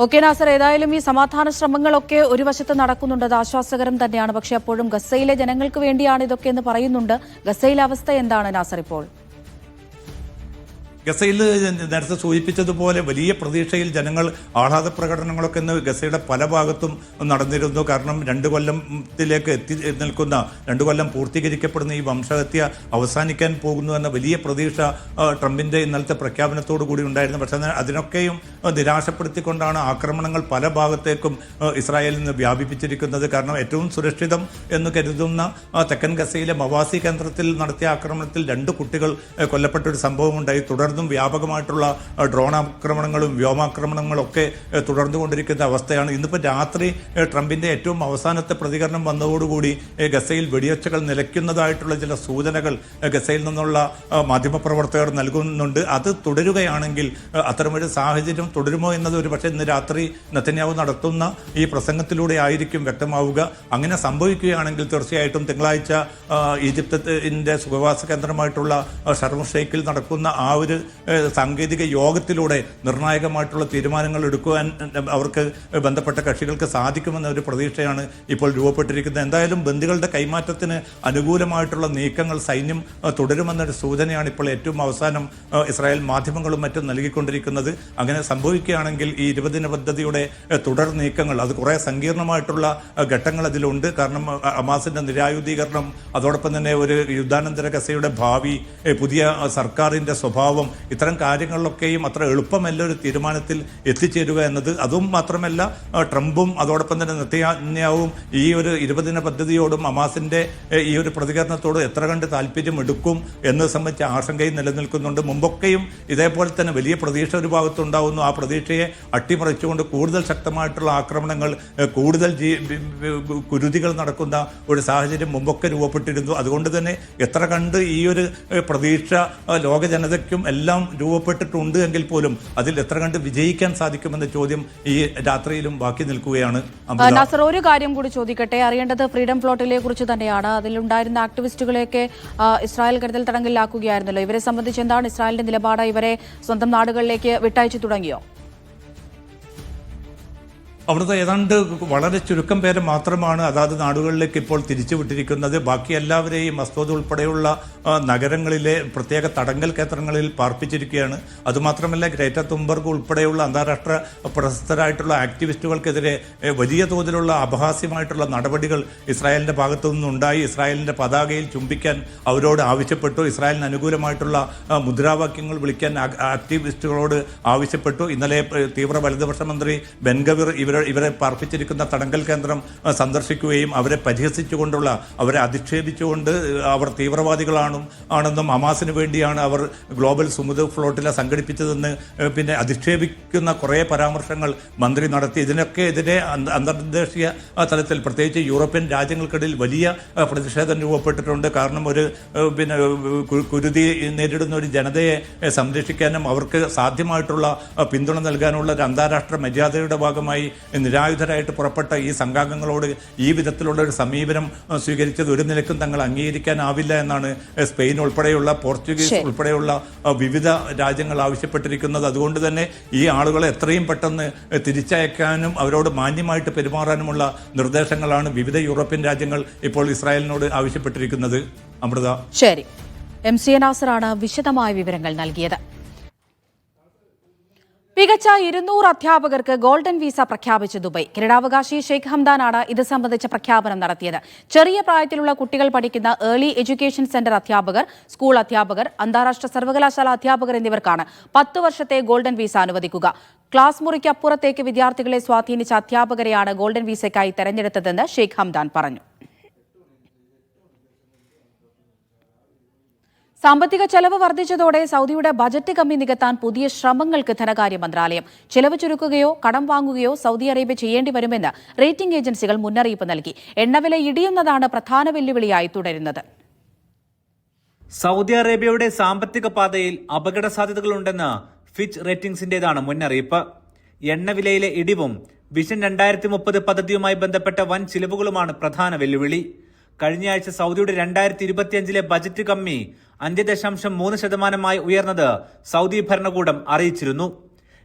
ഓക്കെ നാസർ, ഏതായാലും ഈ സമാധാന ശ്രമങ്ങളൊക്കെ ഒരു വശത്ത് നടക്കുന്നുണ്ട്, അത് ആശ്വാസകരം തന്നെയാണ്. പക്ഷേ അപ്പോഴും ഗസയിലെ ജനങ്ങൾക്ക് വേണ്ടിയാണ് ഇതൊക്കെ എന്ന് പറയുന്നുണ്ട്. ഗസയിലെ അവസ്ഥ എന്താണ് നാസർ ഇപ്പോൾ? ഗസയിൽ നേരത്തെ സൂചിപ്പിച്ചതുപോലെ വലിയ പ്രതീക്ഷയിൽ ജനങ്ങൾ ആഹ്ലാദ പ്രകടനങ്ങളൊക്കെ ഇന്ന് ഗസയുടെ പല ഭാഗത്തും നടന്നിരുന്നു. കാരണം 2 കൊല്ലത്തിലേക്ക് എത്തി നിൽക്കുന്ന 2 കൊല്ലം പൂർത്തീകരിക്കപ്പെടുന്ന ഈ വംശഹത്യ അവസാനിക്കാൻ പോകുന്നു എന്ന വലിയ പ്രതീക്ഷ ട്രംപിന്റെ ഇന്നലത്തെ പ്രഖ്യാപനത്തോടു കൂടി ഉണ്ടായിരുന്നു. പക്ഷേ അതിനൊക്കെയും നിരാശപ്പെടുത്തിക്കൊണ്ടാണ് ആക്രമണങ്ങൾ പല ഭാഗത്തേക്കും ഇസ്രായേലിൽ നിന്ന് വ്യാപിപ്പിച്ചിരിക്കുന്നത്. കാരണം ഏറ്റവും സുരക്ഷിതം എന്ന് കരുതുന്ന തെക്കൻ ഗസയിലെ മവാസി കേന്ദ്രത്തിൽ നടത്തിയ ആക്രമണത്തിൽ 2 കുട്ടികൾ കൊല്ലപ്പെട്ട ഒരു സംഭവമുണ്ടായി. തുടർന്നും വ്യാപകമായിട്ടുള്ള ഡ്രോൺ ആക്രമണങ്ങളും വ്യോമാക്രമണങ്ങളും ഒക്കെ തുടർന്നുകൊണ്ടിരിക്കുന്ന അവസ്ഥയാണ്. ഇന്നിപ്പോൾ രാത്രി ട്രംപിന്റെ ഏറ്റവും അവസാനത്തെ പ്രതികരണം വന്നതോടുകൂടി ഗസയിൽ വെടിയൊച്ചകൾ നിലയ്ക്കുന്നതായിട്ടുള്ള ചില സൂചനകൾ ഗസയിൽ നിന്നുള്ള മാധ്യമപ്രവർത്തകർ നൽകുന്നുണ്ട്. അത് തുടരുകയാണെങ്കിൽ അത്തരമൊരു സാഹചര്യം തുടരുമോ എന്നത് ഒരു പക്ഷേ ഇന്ന് രാത്രി നെതന്യാഹു നടത്തുന്ന ഈ പ്രസംഗത്തിലൂടെ ആയിരിക്കും വ്യക്തമാവുക. അങ്ങനെ സംഭവിക്കുകയാണെങ്കിൽ തീർച്ചയായിട്ടും തിങ്കളാഴ്ച ഈജിപ്തിന്റെ സുഖവാസ കേന്ദ്രമായിട്ടുള്ള ഷർം ഷെയ്ഖിൽ നടക്കുന്ന ആ ഒരു സാങ്കേതിക യോഗത്തിലൂടെ നിർണായകമായിട്ടുള്ള തീരുമാനങ്ങൾ എടുക്കുവാൻ അവർക്ക് ബന്ധപ്പെട്ട കക്ഷികൾക്ക് സാധിക്കുമെന്ന ഒരു പ്രതീക്ഷയാണ് ഇപ്പോൾ രൂപപ്പെട്ടിരിക്കുന്നത്. എന്തായാലും ബന്ദികളുടെ കൈമാറ്റത്തിന് അനുകൂലമായിട്ടുള്ള നീക്കങ്ങൾ സൈന്യം തുടരുമെന്നൊരു സൂചനയാണ് ഇപ്പോൾ ഏറ്റവും അവസാനം ഇസ്രായേൽ മാധ്യമങ്ങളും മറ്റും നൽകിക്കൊണ്ടിരിക്കുന്നത്. അങ്ങനെ സംഭവിക്കുകയാണെങ്കിൽ ഈ 20 ദിന പദ്ധതിയുടെ തുടർ നീക്കങ്ങൾ അത് കുറേ സങ്കീർണമായിട്ടുള്ള ഘട്ടങ്ങൾ അതിലുണ്ട്. കാരണം ഹമാസിന്റെ നിരായുധീകരണം, അതോടൊപ്പം തന്നെ ഒരു യുദ്ധാനന്തര ഗസയുടെ ഭാവി, പുതിയ സർക്കാരിന്റെ സ്വഭാവം, ഇത്തരം കാര്യങ്ങളിലൊക്കെയും അത്ര എളുപ്പമല്ല ഒരു തീരുമാനത്തിൽ എത്തിച്ചേരുക എന്നത്. അതും മാത്രമല്ല ട്രംപും അതോടൊപ്പം തന്നെ നെതന്യാഹുവും ഈ ഒരു 20 ദിന പദ്ധതിയോടും ഹമാസിന്റെ ഈ ഒരു പ്രതികരണത്തോടും എത്ര കണ്ട് താല്പര്യം എടുക്കും എന്നത് സംബന്ധിച്ച ആശങ്കയും നിലനിൽക്കുന്നുണ്ട്. മുമ്പൊക്കെയും ഇതേപോലെ തന്നെ വലിയ പ്രതീക്ഷ ഒരു ഭാഗത്തുണ്ടാവുന്നു. ആ പ്രതീക്ഷയെ അട്ടിമറിച്ചുകൊണ്ട് കൂടുതൽ ശക്തമായിട്ടുള്ള ആക്രമണങ്ങൾ, കൂടുതൽ കുരുതികൾ നടക്കുന്ന ഒരു സാഹചര്യം മുമ്പൊക്കെ രൂപപ്പെട്ടിരുന്നു. അതുകൊണ്ട് തന്നെ എത്ര കണ്ട് ഈ ഒരു പ്രതീക്ഷ ലോക ജനതയ്ക്കും എല്ലാം രൂപപ്പെട്ടിട്ടുണ്ട് എങ്കിൽ പോലും അതിൽ എത്ര കണ്ട് വിജയിക്കാൻ സാധിക്കുമെന്ന ചോദ്യം ഈ രാത്രിയിലും ബാക്കി നിൽക്കുകയാണ്. നാസർ, ഒരു കാര്യം കൂടി ചോദിക്കട്ടെ. അറിയേണ്ടത് ഫ്രീഡം ഫ്ലോട്ടിലെ കുറിച്ച് തന്നെയാണ്. അതിലുണ്ടായിരുന്ന ആക്ടിവിസ്റ്റുകളെയൊക്കെ ഇസ്രായേൽ കരുതൽ തടങ്കലിലാക്കുകയായിരുന്നല്ലോ. ഇവരെ സംബന്ധിച്ച് എന്താണ് ഇസ്രായേലിന്റെ നിലപാട്? ഇവരെ സ്വന്തം നാടുകളിലേക്ക് വിട്ടയച്ചു തുടങ്ങിയോ? അവിടുത്തെ ഏതാണ്ട് വളരെ ചുരുക്കം പേരെ മാത്രമാണ് അതാത് നാടുകളിലേക്ക് ഇപ്പോൾ തിരിച്ചുവിട്ടിരിക്കുന്നത്. ബാക്കി എല്ലാവരെയും മസ്കോദ് ഉൾപ്പെടെയുള്ള നഗരങ്ങളിലെ പ്രത്യേക തടങ്കൽ കേന്ദ്രങ്ങളിൽ പാർപ്പിച്ചിരിക്കുകയാണ്. അതുമാത്രമല്ല ഗ്രേറ്റർ തുംബർഗ് ഉൾപ്പെടെയുള്ള അന്താരാഷ്ട്ര പ്രശസ്തരായിട്ടുള്ള ആക്ടിവിസ്റ്റുകൾക്കെതിരെ വലിയ തോതിലുള്ള അപഹാസ്യമായിട്ടുള്ള നടപടികൾ ഇസ്രായേലിന്റെ ഭാഗത്തു നിന്നുണ്ടായി. ഇസ്രായേലിന്റെ പതാകയിൽ ചുംബിക്കാൻ അവരോട് ആവശ്യപ്പെട്ടു. ഇസ്രായേലിന് അനുകൂലമായിട്ടുള്ള മുദ്രാവാക്യങ്ങൾ വിളിക്കാൻ ആക്ടിവിസ്റ്റുകളോട് ആവശ്യപ്പെട്ടു. ഇന്നലെ തീവ്ര വലതുപക്ഷ മന്ത്രി ബെൻഗവിർ ഇവരെ പാർപ്പിച്ചിരിക്കുന്ന തടങ്കൽ കേന്ദ്രം സന്ദർശിക്കുകയും അവരെ പരിഹസിച്ചുകൊണ്ടുള്ള, അവരെ അധിക്ഷേപിച്ചുകൊണ്ട് അവർ തീവ്രവാദികളാണെന്നും ഹമാസിന് വേണ്ടിയാണ് അവർ ഗ്ലോബൽ സുമുദ് ഫ്ലോട്ടില സംഘടിപ്പിച്ചതെന്ന് പിന്നെ അധിക്ഷേപിക്കുന്ന കുറേ പരാമർശങ്ങൾ മന്ത്രി നടത്തി. ഇതിനൊക്കെ എതിരെ അന്തർദേശീയ തലത്തിൽ പ്രത്യേകിച്ച് യൂറോപ്യൻ രാജ്യങ്ങൾക്കിടയിൽ വലിയ പ്രതിഷേധം രൂപപ്പെട്ടിട്ടുണ്ട്. കാരണം ഒരു പിന്നെ കുരുതി നേരിടുന്ന ഒരു ജനതയെ സംരക്ഷിക്കാനും അവർക്ക് സാധ്യമായിട്ടുള്ള പിന്തുണ നൽകാനുള്ള ഒരു അന്താരാഷ്ട്ര മര്യാദയുടെ ഭാഗമായി നിരായുധരായിട്ട് പുറപ്പെട്ട ഈ സംഘാംഗങ്ങളോട് ഈ വിധത്തിലുള്ള ഒരു സമീപനം സ്വീകരിച്ചത് ഒരു നിലയ്ക്കും തങ്ങൾ അംഗീകരിക്കാനാവില്ല എന്നാണ് സ്പെയിൻ ഉൾപ്പെടെയുള്ള, പോർച്ചുഗീസ് ഉൾപ്പെടെയുള്ള വിവിധ രാജ്യങ്ങൾ ആവശ്യപ്പെട്ടിരിക്കുന്നത്. അതുകൊണ്ട് തന്നെ ഈ ആളുകളെ എത്രയും പെട്ടെന്ന് തിരിച്ചയക്കാനും അവരോട് മാന്യമായിട്ട് പെരുമാറാനുമുള്ള നിർദ്ദേശങ്ങളാണ് വിവിധ യൂറോപ്യൻ രാജ്യങ്ങൾ ഇപ്പോൾ ഇസ്രായേലിനോട് ആവശ്യപ്പെട്ടിരിക്കുന്നത്. അമൃത. ശരി, MC നാസറാണ് വിശദമായ വിവരങ്ങൾ നൽകിയത്. മികച്ച 200 അധ്യാപകർക്ക് ഗോൾഡൻ വിസ പ്രഖ്യാപിച്ച ദുബായ്. കിരീടാവകാശി ഷെയ്ഖ് ഹംദാനാണ് ഇത് സംബന്ധിച്ച പ്രഖ്യാപനം നടത്തിയത്. ചെറിയ പ്രായത്തിലുള്ള കുട്ടികൾ പഠിക്കുന്ന ഏർലി എഡ്യൂക്കേഷൻ സെന്റർ അധ്യാപകർ, സ്കൂൾ അധ്യാപകർ, അന്താരാഷ്ട്ര സർവകലാശാല അധ്യാപകർ എന്നിവർക്കാണ് 10 വർഷത്തെ ഗോൾഡൻ വിസ അനുവദിക്കുക. ക്ലാസ് മുറിക്ക് അപ്പുറത്തേക്ക് വിദ്യാർത്ഥികളെ സ്വാധീനിച്ച അധ്യാപകരെയാണ് ഗോൾഡൻ വിസയ്ക്കായി തെരഞ്ഞെടുത്തതെന്ന് ഷെയ്ഖ് ഹംദാൻ പറഞ്ഞു. സാമ്പത്തിക ചെലവ് വർദ്ധിച്ചതോടെ സൗദിയുടെ ബജറ്റ് കമ്മി നികത്താൻ പുതിയ ശ്രമങ്ങൾക്ക് ധനകാര്യ മന്ത്രാലയം. ചെലവ് ചുരുക്കുകയോ കടം വാങ്ങുകയോ സൗദി അറേബ്യ ചെയ്യേണ്ടി വരുമെന്ന് റേറ്റിംഗ് ഏജൻസികൾ മുന്നറിയിപ്പ് നൽകി. എണ്ണവില ഇടിയുന്നതാണ് പ്രധാന വെല്ലുവിളിയായി തുടരുന്നത്. സൗദി അറേബ്യയുടെ സാമ്പത്തിക പാതയിൽ അപകട സാധ്യതകളുണ്ടെന്ന് ഫിച്ച് റേറ്റിംഗ്സിന്റേതാണ് മുന്നറിയിപ്പ്. എണ്ണവിലയിലെ ഇടിവും വിഷൻ 2030 പദ്ധതിയുമായി ബന്ധപ്പെട്ട വൻ ചിലവുകളുമാണ് പ്രധാന വെല്ലുവിളി. കഴിഞ്ഞയാഴ്ച സൗദിയുടെ 2025 ബജറ്റ് കമ്മി 5.3% ഉയർന്നത് സൗദി ഭരണകൂടം അറിയിച്ചിരുന്നു.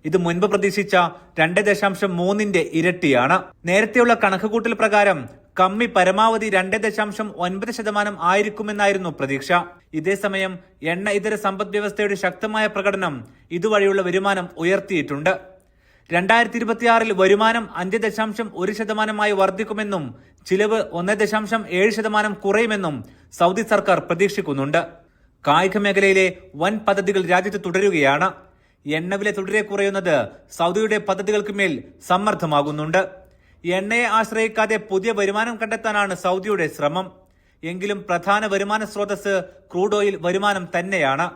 ഇത് മുൻപ് പ്രതീക്ഷിച്ച 2.3 ഇരട്ടിയാണ്. നേരത്തെയുള്ള കണക്കുകൂട്ടൽ പ്രകാരം കമ്മി പരമാവധി 2.9% ആയിരിക്കുമെന്നായിരുന്നു പ്രതീക്ഷ. ഇതേസമയം എണ്ണ ഇതര സമ്പദ് വ്യവസ്ഥയുടെ ശക്തമായ പ്രകടനം ഇതുവഴിയുള്ള വരുമാനം ഉയർത്തിയിട്ടുണ്ട്. 2026 വരുമാനം 5.1% വർദ്ധിക്കുമെന്നും ചിലവ് 1.7% കുറയുമെന്നും സൗദി സർക്കാർ പ്രതീക്ഷിക്കുന്നുണ്ട്. കായിക മേഖലയിലെ വൻ പദ്ധതികൾ രാജ്യത്ത് തുടരുകയാണ്. എണ്ണവില തുടരെ കുറയുന്നത് സൗദിയുടെ പദ്ധതികൾക്ക് മേൽ സമ്മർദ്ദമാകുന്നുണ്ട്. എണ്ണയെ ആശ്രയിക്കാതെ പുതിയ വരുമാനം കണ്ടെത്താനാണ് സൗദിയുടെ ശ്രമം. എങ്കിലും പ്രധാന വരുമാന സ്രോതസ് ക്രൂഡ് ഓയിൽ വരുമാനം തന്നെയാണ്.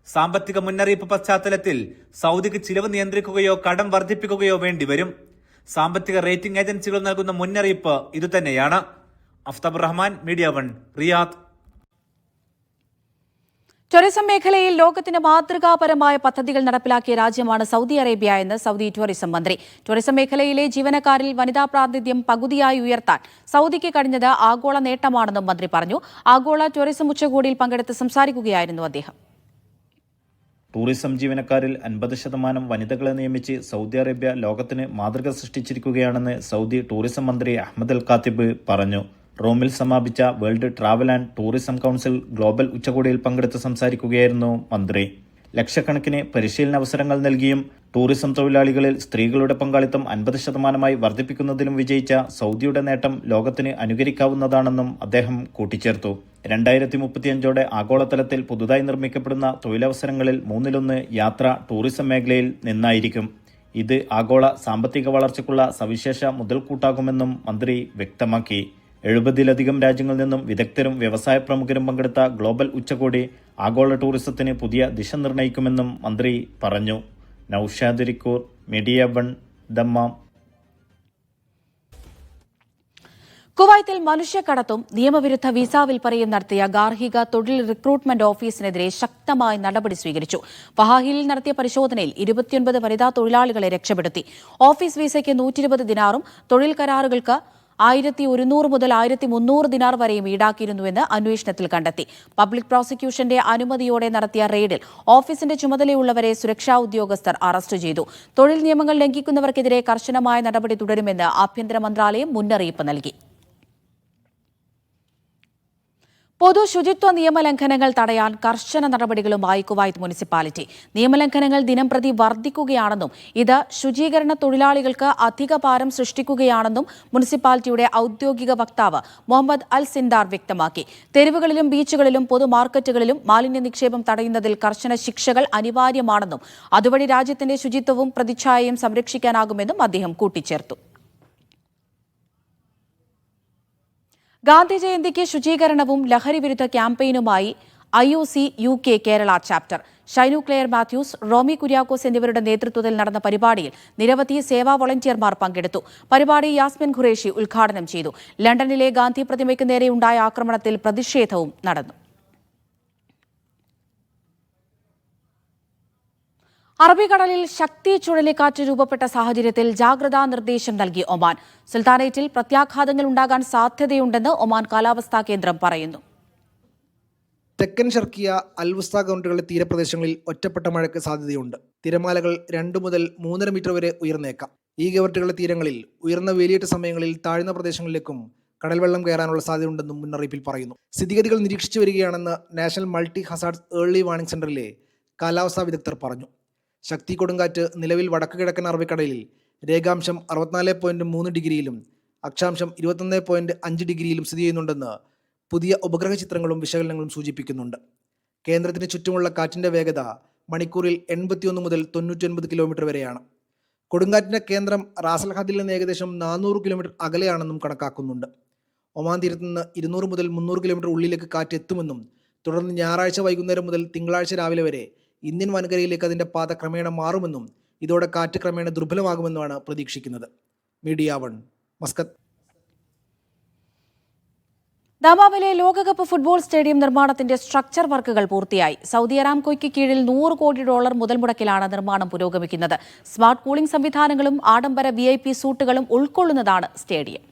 സാമ്പത്തിക മുന്നറിയിപ്പ് പശ്ചാത്തലത്തിൽ സൗദിക്ക് ചിലവ് നിയന്ത്രിക്കുകയോ കടം വർദ്ധിപ്പിക്കുകയോ വേണ്ടിവരും. സാമ്പത്തിക റേറ്റിംഗ് ഏജൻസികൾ നൽകുന്ന മുന്നറിയിപ്പ് ഇതുതന്നെയാണ്. Aftab Rahman, media 1, Riyadh. Tourism മേഖലയിൽ ലോകത്തിന് മാതൃകാപരമായ പദ്ധതികൾ നടപ്പിലാക്കിയ രാജ്യമാണ് സൗദി അറേബ്യ എന്ന് സൗദി ടൂറിസം മന്ത്രി. ടൂറിസം മേഖലയിലെ ജീവനക്കാരിൽ വനിതാ പ്രാതിനിധ്യം പകുതിയായി ഉയർത്താൻ സൗദിക്ക് കഴിഞ്ഞത് ആഗോള നേട്ടമാണെന്നും മന്ത്രി പറഞ്ഞു. ആഗോള ടൂറിസം ഉച്ചകോടിയിൽ പങ്കെടുത്ത് സംസാരിക്കുകയായിരുന്നു അദ്ദേഹം. ടൂറിസം ജീവനക്കാരിൽ 50% വനിതകളെ നിയമിച്ച് സൗദി അറേബ്യ ലോകത്തിന് മാതൃക സൃഷ്ടിച്ചിരിക്കുകയാണെന്ന് സൗദി ടൂറിസം മന്ത്രി അഹമ്മദ് അൽ ഖാത്തിബ് പറഞ്ഞു. റോമിൽ സമാപിച്ച world travel and tourism council global ഉച്ചകോടിയിൽ പങ്കെടുത്ത് സംസാരിക്കുകയായിരുന്നു മന്ത്രി. ലക്ഷക്കണക്കിന് പരിശീലന അവസരങ്ങൾ നൽകിയും ടൂറിസം തൊഴിലാളികളിൽ സ്ത്രീകളുടെ പങ്കാളിത്തം 50% വർദ്ധിപ്പിക്കുന്നതിലും വിജയിച്ച സൗദിയുടെ നേട്ടം ലോകത്തിന് അനുകരിക്കാവുന്നതാണെന്നും അദ്ദേഹം കൂട്ടിച്ചേർത്തു. 2035 ആഗോളതലത്തിൽ പുതുതായി നിർമ്മിക്കപ്പെടുന്ന തൊഴിലവസരങ്ങളിൽ 1/3 യാത്ര ടൂറിസം മേഖലയിൽ നിന്നായിരിക്കും. ഇത് ആഗോള സാമ്പത്തിക വളർച്ചയ്ക്കുള്ള സവിശേഷ മുതൽക്കൂട്ടാകുമെന്നും മന്ത്രി വ്യക്തമാക്കി. 70-ലധികം രാജ്യങ്ങളിൽ നിന്നും വിദഗ്ധരും വ്യവസായ പ്രമുഖരും പങ്കെടുത്ത ഗ്ലോബൽ ഉച്ചകോടി ആഗോള ടൂറിസത്തിന് പുതിയ ദിശ നിർണ്ണയിക്കുമെന്നും മന്ത്രി പറഞ്ഞു. Naushad റിക്കൂർ, media 1, Dammam. കുവൈത്തിൽ മനുഷ്യക്കടത്തും നിയമവിരുദ്ധ വിസ വിൽപ്പനയും നടത്തിയ ഗാർഹിക തൊഴിൽ റിക്രൂട്ട്മെന്റ് ഓഫീസിനെതിരെ ശക്തമായ നടപടി സ്വീകരിച്ചു. ഫഹാഹിലിൽ നടത്തിയ പരിശോധനയിൽ 29 വനിതാ തൊഴിലാളികളെ രക്ഷപ്പെടുത്തി. ഓഫീസ് വിസയ്ക്ക് 120 ദിനാറും തൊഴിൽ കരാറുകൾക്ക് 1100 മുതൽ 1300 ദിനാർ വരെയും ഈടാക്കിയിരുന്നുവെന്ന് അന്വേഷണത്തിൽ കണ്ടെത്തി. പബ്ലിക് പ്രോസിക്യൂഷന്റെ അനുമതിയോടെ നടത്തിയ റെയ്ഡിൽ ഓഫീസിന്റെ ചുമതലയുള്ളവരെ സുരക്ഷാ ഉദ്യോഗസ്ഥർ അറസ്റ്റ് ചെയ്തു. തൊഴിൽ നിയമങ്ങൾ ലംഘിക്കുന്നവർക്കെതിരെ കർശനമായ നടപടി തുടരുമെന്ന് ആഭ്യന്തര മന്ത്രാലയം മുന്നറിയിപ്പ് നൽകി. പൊതു ശുചിത്വ നിയമലംഘനങ്ങൾ തടയാൻ കർശന നടപടികളുമായി കുവൈത്ത് മുനിസിപ്പാലിറ്റി. നിയമലംഘനങ്ങൾ ദിനംപ്രതി വർദ്ധിക്കുകയാണെന്നും ഇത് ശുചീകരണ തൊഴിലാളികൾക്ക് അധിക ഭാരം സൃഷ്ടിക്കുകയാണെന്നും മുനിസിപ്പാലിറ്റിയുടെ ഔദ്യോഗിക വക്താവ് മുഹമ്മദ് അൽ സിൻഡാർ വ്യക്തമാക്കി. തെരുവുകളിലും ബീച്ചുകളിലും പൊതുമാർക്കറ്റുകളിലും മാലിന്യ നിക്ഷേപം തടയുന്നതിൽ കർശന ശിക്ഷകൾ അനിവാര്യമാണെന്നും അതുവഴി രാജ്യത്തിന്റെ ശുചിത്വവും പ്രതിച്ഛായയും സംരക്ഷിക്കാനാകുമെന്നും അദ്ദേഹം കൂട്ടിച്ചേർത്തു. ഗാന്ധി ജയന്തിക്ക് ശുചീകരണവും ലഹരിവിരുദ്ധ ക്യാമ്പയിനുമായി IOC UK Kerala chapter. Shainu Claire Mathews, Romy Kuriakose എന്നിവരുടെ നേതൃത്വത്തിൽ നടന്ന പരിപാടിയിൽ നിരവധി സേവാ വോളണ്ടിയർമാർ പങ്കെടുത്തു. പരിപാടി യാസ്മിൻ ഖുറേഷി ഉദ്ഘാടനം ചെയ്തു. ലണ്ടനിലെ ഗാന്ധി പ്രതിമയ്ക്ക് നേരെയുണ്ടായ ആക്രമണത്തിൽ പ്രതിഷേധവും നടന്നു. അറബിക്കടലിൽ ശക്തി ചുഴലിക്കാറ്റ് രൂപപ്പെട്ട സാഹചര്യത്തിൽ ജാഗ്രതാ നിർദ്ദേശം നൽകി ഒമാൻ. സുൽത്താനേറ്റിൽ പ്രത്യാഘാതങ്ങൾ ഉണ്ടാകാൻ സാധ്യതയുണ്ടെന്ന് ഒമാൻ കാലാവസ്ഥാ കേന്ദ്രം പറയുന്നു. തെക്കൻ ഷർക്കിയ, അൽവുസ്ത കൗണ്ടികളുടെ തീരപ്രദേശങ്ങളിൽ ഒറ്റപ്പെട്ട മഴയ്ക്ക് സാധ്യതയുണ്ട്. തിരമാലകൾ 2 മുതൽ 3.5 മീറ്റർ വരെ ഉയർന്നേക്കാം. ഈ ഗവർട്ടുകളുടെ തീരങ്ങളിൽ ഉയർന്ന വേലിയേറ്റ സമയങ്ങളിൽ താഴ്ന്ന പ്രദേശങ്ങളിലേക്കും കടൽവെള്ളം കയറാനുള്ള സാധ്യതയുണ്ടെന്നും മുന്നറിയിപ്പിൽ പറയുന്നു. സ്ഥിതിഗതികൾ നിരീക്ഷിച്ചു വരികയാണെന്ന് national multi hazards early warning സെന്ററിലെ കാലാവസ്ഥാ വിദഗ്ധർ പറഞ്ഞു. ശക്തി കൊടുങ്കാറ്റ് നിലവിൽ വടക്ക് കിഴക്കൻ അറബിക്കടലിൽ രേഖാംശം 64.3 ഡിഗ്രിയിലും അക്ഷാംശം 21.5 ഡിഗ്രിയിലും സ്ഥിതി ചെയ്യുന്നുണ്ടെന്ന് പുതിയ ഉപഗ്രഹ ചിത്രങ്ങളും വിശകലനങ്ങളും സൂചിപ്പിക്കുന്നുണ്ട്. കേന്ദ്രത്തിന് ചുറ്റുമുള്ള കാറ്റിൻ്റെ വേഗത മണിക്കൂറിൽ 81 മുതൽ 99 കിലോമീറ്റർ വരെയാണ്. കൊടുങ്കാറ്റിൻ്റെ കേന്ദ്രം റാസൽ ഹദിൽ നിന്ന് ഏകദേശം 400 കിലോമീറ്റർ അകലെയാണെന്നും കണക്കാക്കുന്നുണ്ട്. ഒമാൻ തീരത്ത് നിന്ന് 200 മുതൽ 300 കിലോമീറ്റർ ഉള്ളിലേക്ക് കാറ്റ് എത്തുമെന്നും തുടർന്ന് ഞായറാഴ്ച വൈകുന്നേരം മുതൽ തിങ്കളാഴ്ച രാവിലെ വരെ ഇന്ത്യൻ വൻകരയിലേക്ക് അതിൻ്റെ പാത ക്രമേണ മാറുമെന്നും ഇതോടെ കാറ്റ് ക്രമേണ ദുർബലമാകുമെന്നുമാണ് പ്രതീക്ഷിക്കുന്നത്. Media 1, Muscat. ദമാമിലെ ലോകകപ്പ് ഫുട്ബോൾ സ്റ്റേഡിയം നിർമ്മാണത്തിന്റെ സ്ട്രക്ചർ വർക്കുകൾ പൂർത്തിയായി. സൗദി അരാംകോയ്ക്ക് കീഴിൽ $100 കോടി മുതൽ മുടക്കിലാണ് നിർമ്മാണം പുരോഗമിക്കുന്നത്. സ്മാർട്ട് കൂളിംഗ് സംവിധാനങ്ങളും ആഡംബര VIP സൂട്ടുകളും ഉൾക്കൊള്ളുന്നതാണ് സ്റ്റേഡിയം.